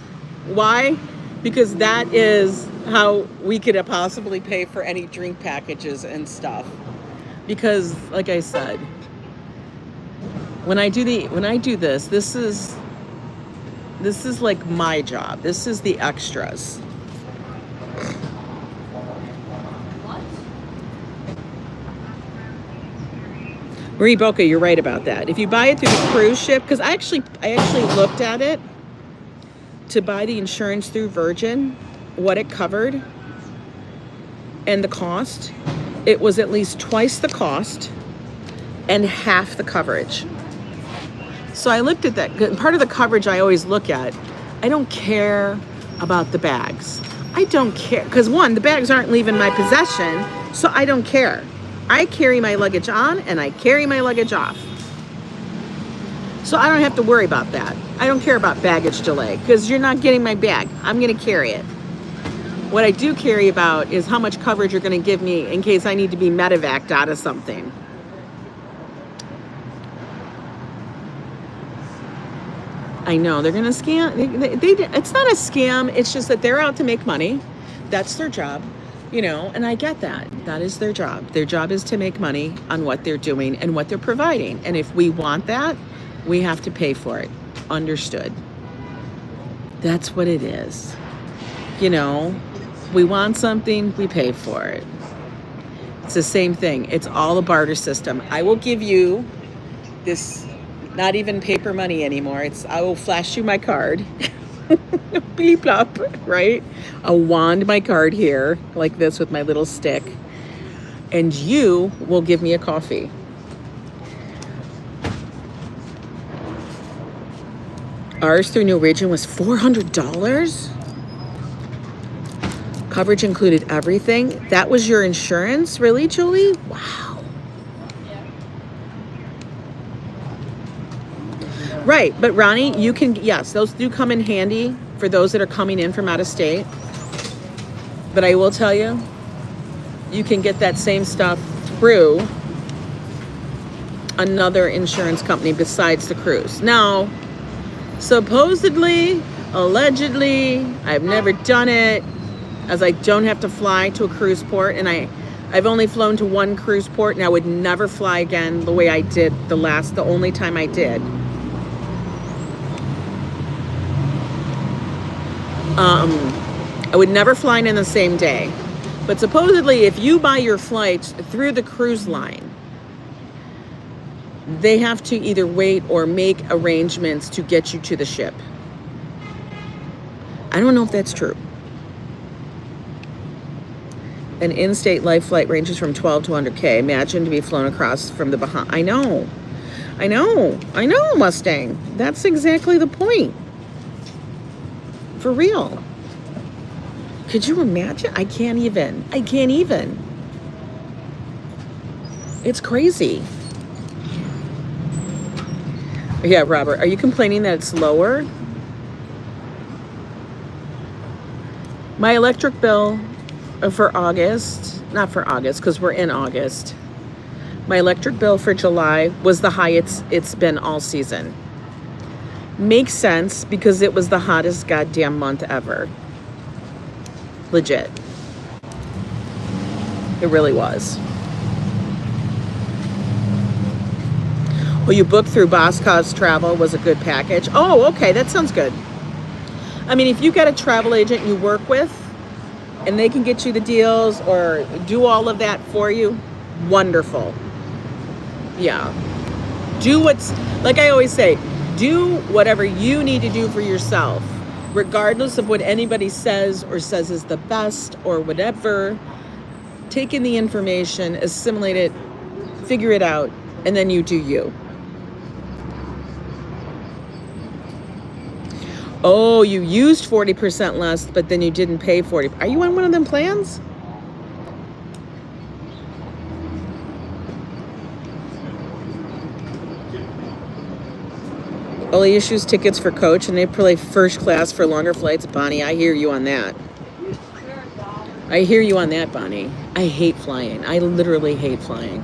Why? Because that is how we could possibly pay for any drink packages and stuff. Because, like I said, when I do this, this is like my job. This is the extras. Marie Boca, you're right about that. If you buy it through the cruise ship, because I actually looked at it to buy the insurance through Virgin, what it covered and the cost, it was at least twice the cost and half the coverage. So I looked at that. Part of the coverage I always look at, I don't care about the bags. I don't care, because one, the bags aren't leaving my possession, so I don't care. I carry my luggage on and I carry my luggage off. So I don't have to worry about that. I don't care about baggage delay, because you're not getting my bag. I'm going to carry it. What I do care about is how much coverage you're going to give me in case I need to be medevaced out of something. I know they're going to scam. It's not a scam. It's just that they're out to make money. That's their job, and I get that. That is their job. Their job is to make money on what they're doing and what they're providing. And if we want that, we have to pay for it. Understood. That's what it is. We want something, we pay for it. It's the same thing. It's all a barter system. I will give you this Not even paper money anymore. I will flash you my card. Beep plop, right? I'll wand my card here like this with my little stick. And you will give me a coffee. Ours through Norwegian was $400. Coverage included everything. That was your insurance? Really, Julie? Wow. Right, but Ronnie, you can, yes, those do come in handy for those that are coming in from out of state. But I will tell you, you can get that same stuff through another insurance company besides the cruise. Now, supposedly, allegedly, I've never done it, as I don't have to fly to a cruise port, and I've only flown to one cruise port, and I would never fly again the way I did the only time I did. I would never fly in the same day. But supposedly, if you buy your flights through the cruise line, they have to either wait or make arrangements to get you to the ship. I don't know if that's true. An in-state life flight ranges from 12 to 100K. Imagine to be flown across from the Bahamas. I know, Mustang. That's exactly the point. For real. Could you imagine? I can't even. It's crazy. Yeah, Robert, are you complaining that it's lower? My electric bill for August, not for August, because we're in August. My electric bill for July was the highest it's been all season. Makes sense because it was the hottest goddamn month ever. Legit. It really was. Well, you booked through Boscos Travel was a good package. Oh, okay, that sounds good. I mean, if you got a travel agent you work with and they can get you the deals or do all of that for you, wonderful. Yeah. Do what's, like I always say, do whatever you need to do for yourself, regardless of what anybody says or says is the best or whatever. Take in the information, assimilate it, figure it out, and then you do you. Oh, you used 40% less, but then you didn't pay 40. Are you on one of them plans? Only issues tickets for coach, and they play first class for longer flights. Bonnie, I hear you on that. Bonnie. I hate flying. I literally hate flying.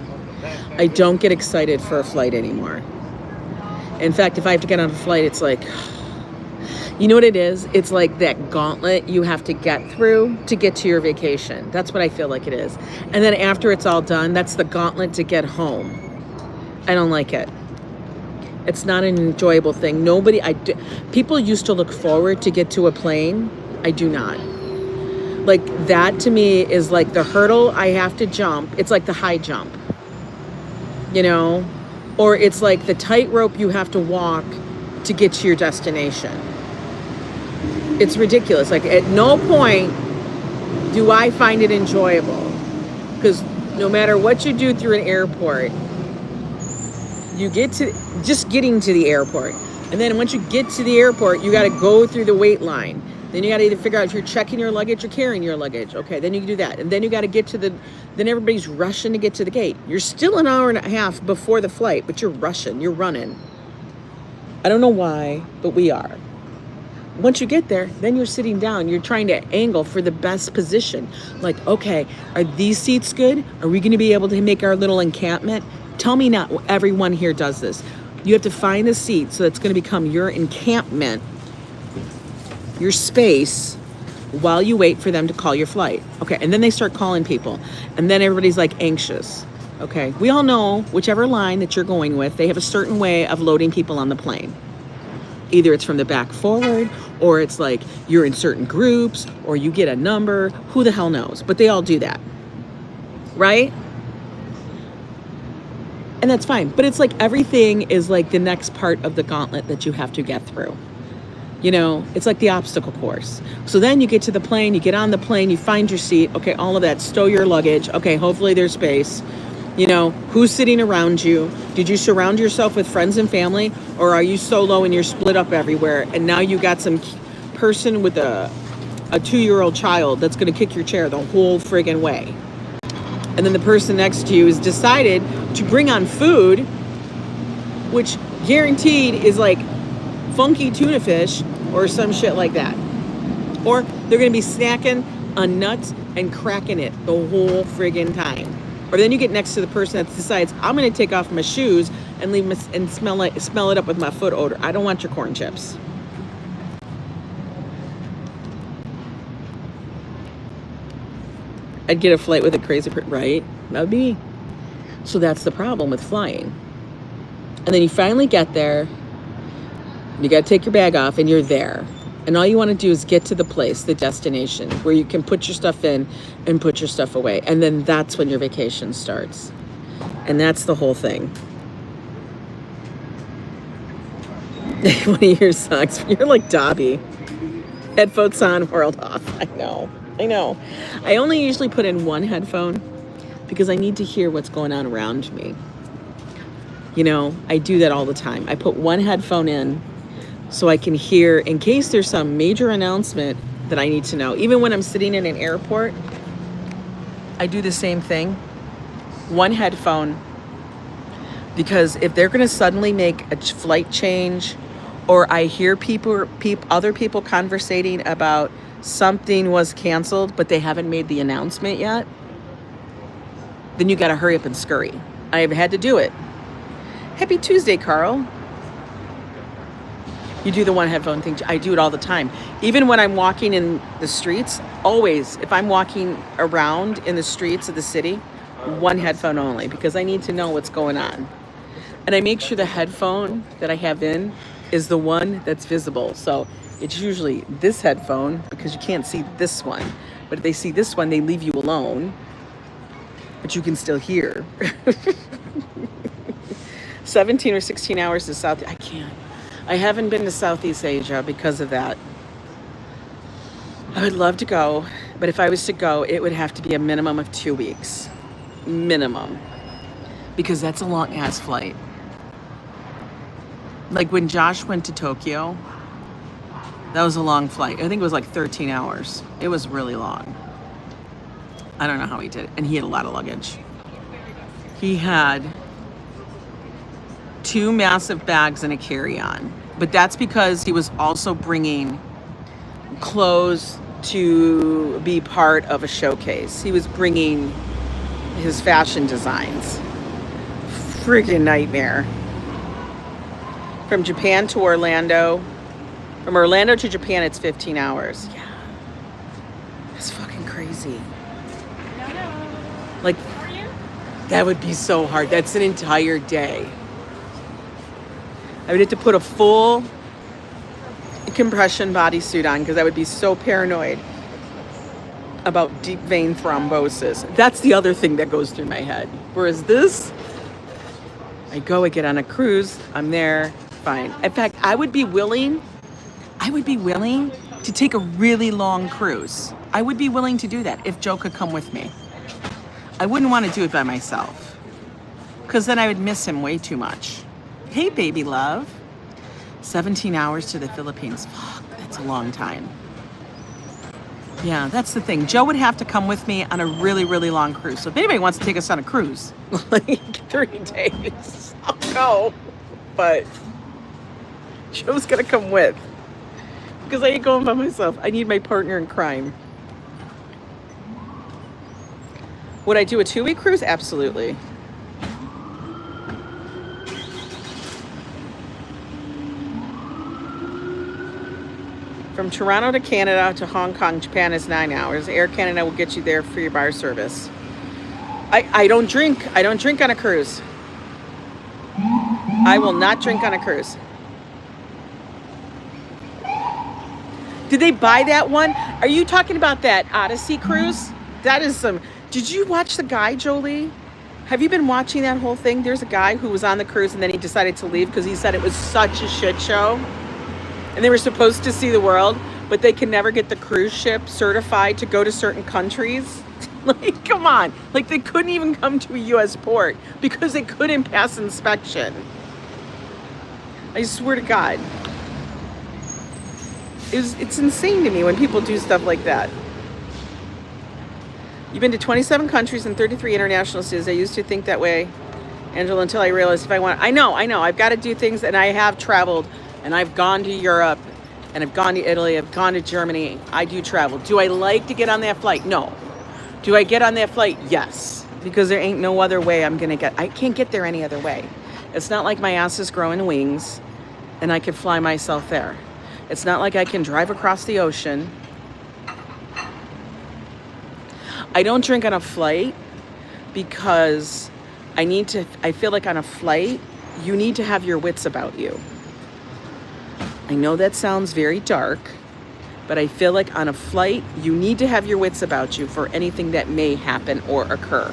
I don't get excited for a flight anymore. In fact, if I have to get on a flight, it's like, you know what it is? It's like that gauntlet you have to get through to get to your vacation. That's what I feel like it is. And then after it's all done, that's the gauntlet to get home. I don't like it. It's not an enjoyable thing. People used to look forward to get to a plane. I do not. Like that to me is like the hurdle I have to jump. It's like the high jump, you know, or it's like the tightrope you have to walk to get to your destination. It's ridiculous. Like at no point do I find it enjoyable, because no matter what you do through an airport, you get to just getting to the airport. And then once you get to the airport, you got to go through the wait line. Then you got to either figure out if you're checking your luggage or carrying your luggage. Okay, then you can do that. And then you got to get to then everybody's rushing to get to the gate. You're still an hour and a half before the flight, but you're rushing, you're running. I don't know why, but we are. Once you get there, then you're sitting down. You're trying to angle for the best position. Like, okay, are these seats good? Are we going to be able to make our little encampment? Tell me not everyone here does this. You have to find the seat so it's going to become your encampment, your space, while you wait for them to call your flight. Okay, and then they start calling people. And then everybody's like anxious. Okay, we all know whichever line that you're going with, they have a certain way of loading people on the plane. Either it's from the back forward, or it's like you're in certain groups, or you get a number. Who the hell knows? But they all do that, right? And that's fine. But it's like everything is like the next part of the gauntlet that you have to get through. You know, it's like the obstacle course. So then you get to the plane, you get on the plane, you find your seat. Okay, all of that, stow your luggage. Okay, hopefully there's space. You know, who's sitting around you? Did you surround yourself with friends and family? Or are you solo and you're split up everywhere? And now you got some person with a 2-year-old child that's going to kick your chair the whole friggin' way. And then the person next to you has decided to bring on food, which guaranteed is like funky tuna fish or some shit like that. Or they're going to be snacking on nuts and cracking it the whole friggin' time. Or then you get next to the person that decides, I'm going to take off my shoes and leave and smell it up with my foot odor. I don't want your corn chips. I'd get a flight with a crazy person, right? That would be me. So that's the problem with flying. And then you finally get there. You got to take your bag off and you're there. And all you want to do is get to the place, the destination, where you can put your stuff in and put your stuff away. And then that's when your vacation starts. And that's the whole thing. One of your socks. You're like Debbi. Headphones on, world off. I know. I only usually put in one headphone because I need to hear what's going on around me. You know, I do that all the time. I put one headphone in so I can hear in case there's some major announcement that I need to know. Even when I'm sitting in an airport, I do the same thing. One headphone, because if they're going to suddenly make a flight change, or I hear other people conversating about something was canceled, but they haven't made the announcement yet, then you got to hurry up and scurry. I have had to do it. Happy Tuesday, Carl. You do the one headphone thing. I do it all the time. Even when I'm walking in the streets, always, if I'm walking around in the streets of the city, one headphone only, because I need to know what's going on. And I make sure the headphone that I have in is the one that's visible. So it's usually this headphone because you can't see this one. But if they see this one, they leave you alone. But you can still hear. 17 or 16 hours to South. I can't. I haven't been to Southeast Asia because of that. I would love to go, but if I was to go, it would have to be a minimum of 2 weeks. Minimum. Because that's a long ass flight. Like when Josh went to Tokyo, that was a long flight. I think it was like 13 hours. It was really long. I don't know how he did it. And he had a lot of luggage. He had 2 massive bags and a carry-on. But that's because he was also bringing clothes to be part of a showcase. He was bringing his fashion designs. Freaking nightmare. From Japan to Orlando. From Orlando to Japan, it's 15 hours. Yeah. That's fucking crazy. Like, that would be so hard. That's an entire day. I would have to put a full compression bodysuit on because I would be so paranoid about deep vein thrombosis. That's the other thing that goes through my head. Whereas this, I get on a cruise, I'm there, fine. In fact, I would be willing to take a really long cruise. I would be willing to do that if Joe could come with me. I wouldn't want to do it by myself because then I would miss him way too much. Hey, baby love. 17 hours to the Philippines. Fuck, that's a long time. Yeah, that's the thing. Joe would have to come with me on a really, really long cruise. So if anybody wants to take us on a cruise, like 3 days, I'll go. But Joe's going to come with because I ain't going by myself. I need my partner in crime. Would I do a 2-week cruise? Absolutely. From Toronto to Canada to Hong Kong, Japan is 9 hours. Air Canada will get you there for your bar service. I don't drink. I don't drink on a cruise. I will not drink on a cruise. Did they buy that one? Are you talking about that Odyssey cruise? That is some... Did you watch the guy, Jolie? Have you been watching that whole thing? There's a guy who was on the cruise and then he decided to leave because he said it was such a shit show. And they were supposed to see the world, but they can never get the cruise ship certified to go to certain countries. Like, come on. Like, they couldn't even come to a U.S. port because they couldn't pass inspection. I swear to God. It's insane to me when people do stuff like that. You've been to 27 countries and 33 international cities. I used to think that way, Angela, until I realized if I want... I know. I've got to do things, and I have traveled, and I've gone to Europe, and I've gone to Italy, I've gone to Germany. I do travel. Do I like to get on that flight? No. Do I get on that flight? Yes. Because there ain't no other way I'm going to get... I can't get there any other way. It's not like my ass is growing wings, and I can fly myself there. It's not like I can drive across the ocean. I don't drink on a flight because I feel like on a flight, you need to have your wits about you. I know that sounds very dark, but I feel like on a flight, you need to have your wits about you for anything that may happen or occur.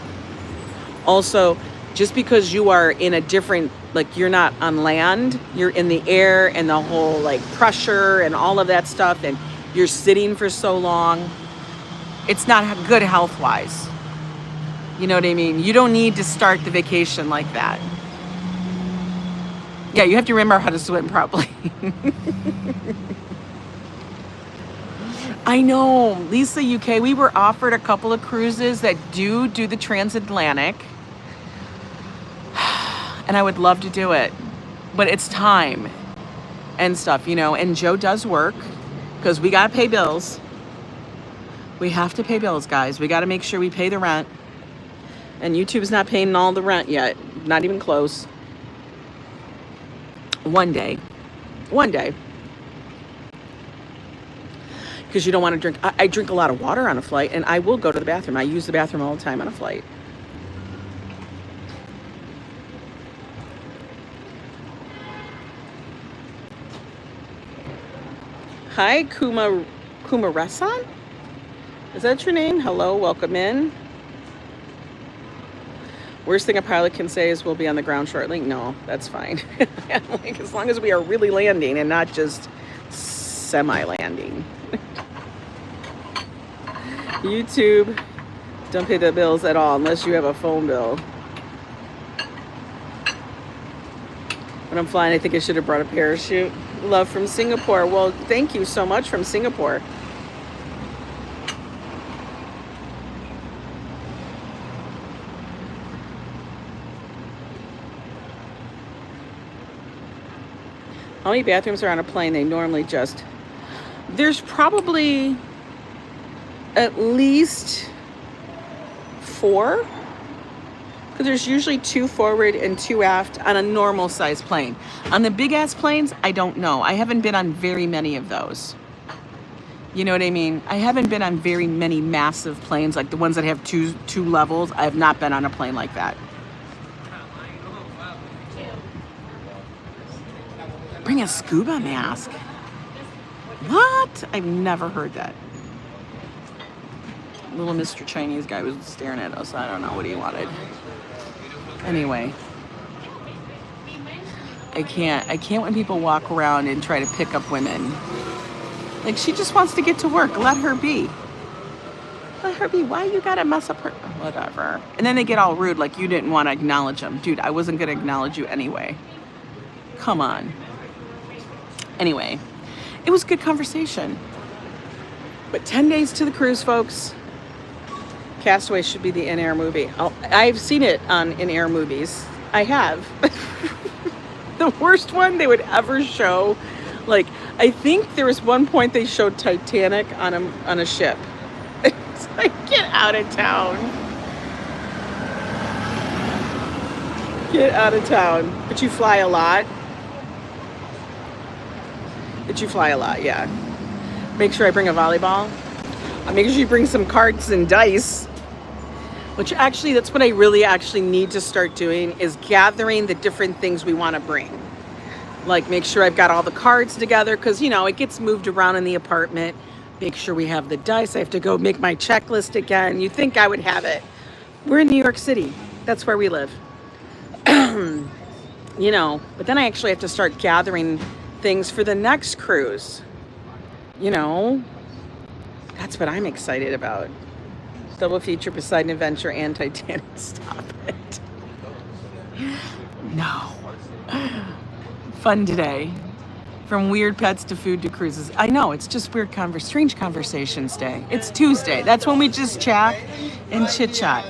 Also, just because you are in a different, like you're not on land, you're in the air and the whole like pressure and all of that stuff, and you're sitting for so long, it's not good health-wise. You know what I mean? You don't need to start the vacation like that. Yeah, you have to remember how to swim properly. I know, Lisa, UK, we were offered a couple of cruises that do the transatlantic. And I would love to do it. But it's time and stuff, you know. And Joe does work because we got to pay bills. We have to pay bills, guys. We got to make sure we pay the rent. And YouTube's not paying all the rent yet. Not even close. One day. Because you don't want to drink. I drink a lot of water on a flight, and I will go to the bathroom. I use the bathroom all the time on a flight. Hi, Kumaresan? Is that your name? Hello, welcome in. Worst thing a pilot can say is we'll be on the ground shortly. No, that's fine. Like, as long as we are really landing and not just semi-landing. YouTube, don't pay the bills at all unless you have a phone bill. When I'm flying, I think I should have brought a parachute. Love from Singapore. Well, thank you so much from Singapore. How many bathrooms are on a plane? They normally just... There's probably at least 4. Because there's usually 2 forward and 2 aft on a normal size plane. On the big ass planes, I don't know. I haven't been on very many of those. You know what I mean? I haven't been on very many massive planes, like the ones that have two levels. I have not been on a plane like that. Bring a scuba mask. What? I've never heard that. Little Mr. Chinese guy was staring at us. I don't know what he wanted. Anyway. I can't when people walk around and try to pick up women. Like, she just wants to get to work. Let her be. Let her be. Why you gotta mess up her? Whatever. And then they get all rude, like you didn't want to acknowledge them. Dude, I wasn't gonna acknowledge you anyway. Come on. Anyway, it was good conversation. But 10 days to the cruise, folks. Castaway should be the in-air movie. I've seen it on in-air movies. I have. The worst one they would ever show. Like, I think there was one point they showed Titanic on a ship. It's like, get out of town. Get out of town. But you fly a lot. But you fly a lot, yeah. Make sure I bring a volleyball. Make sure you bring some cards and dice. Which actually, that's what I really actually need to start doing, is gathering the different things we want to bring. Like, make sure I've got all the cards together, because, you know, it gets moved around in the apartment. Make sure we have the dice. I have to go make my checklist again. You think I would have it. We're in New York City. That's where we live. You know, but then I actually have to start gathering things for the next cruise. You know, that's what I'm excited about. Double feature Poseidon Adventure and Titanic. Stop it. No. Fun today. From weird pets to food to cruises. I know, it's just weird strange conversations day. It's Tuesday. That's when we just chat and chit chat.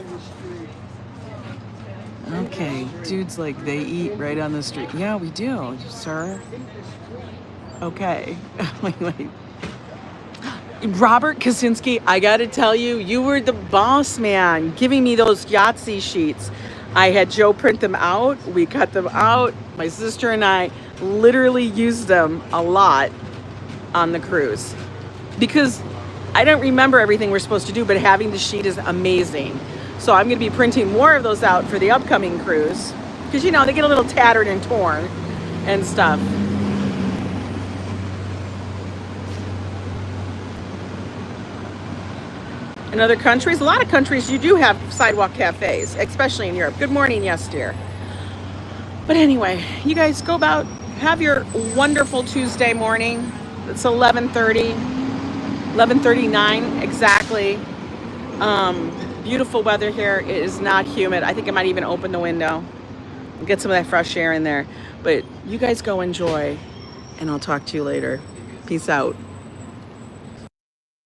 Okay, dudes like they eat right on the street. Yeah, we do, sir. Okay. Wait. Robert Kosinski, I gotta tell you, you were the boss man giving me those Yahtzee sheets. I had Joe print them out. We cut them out. My sister and I literally used them a lot on the cruise because I don't remember everything we're supposed to do, but having the sheet is amazing. So I'm going to be printing more of those out for the upcoming cruise because, you know, they get a little tattered and torn and stuff. In other countries, a lot of countries, you do have sidewalk cafes, especially in Europe. Good morning, yes, dear. But anyway, you guys go about, have your wonderful Tuesday morning. It's 11:30, 11:39 exactly. Beautiful weather here. It is not humid. I think I might even open the window and get some of that fresh air in there. But you guys go enjoy, and I'll talk to you later. Peace out.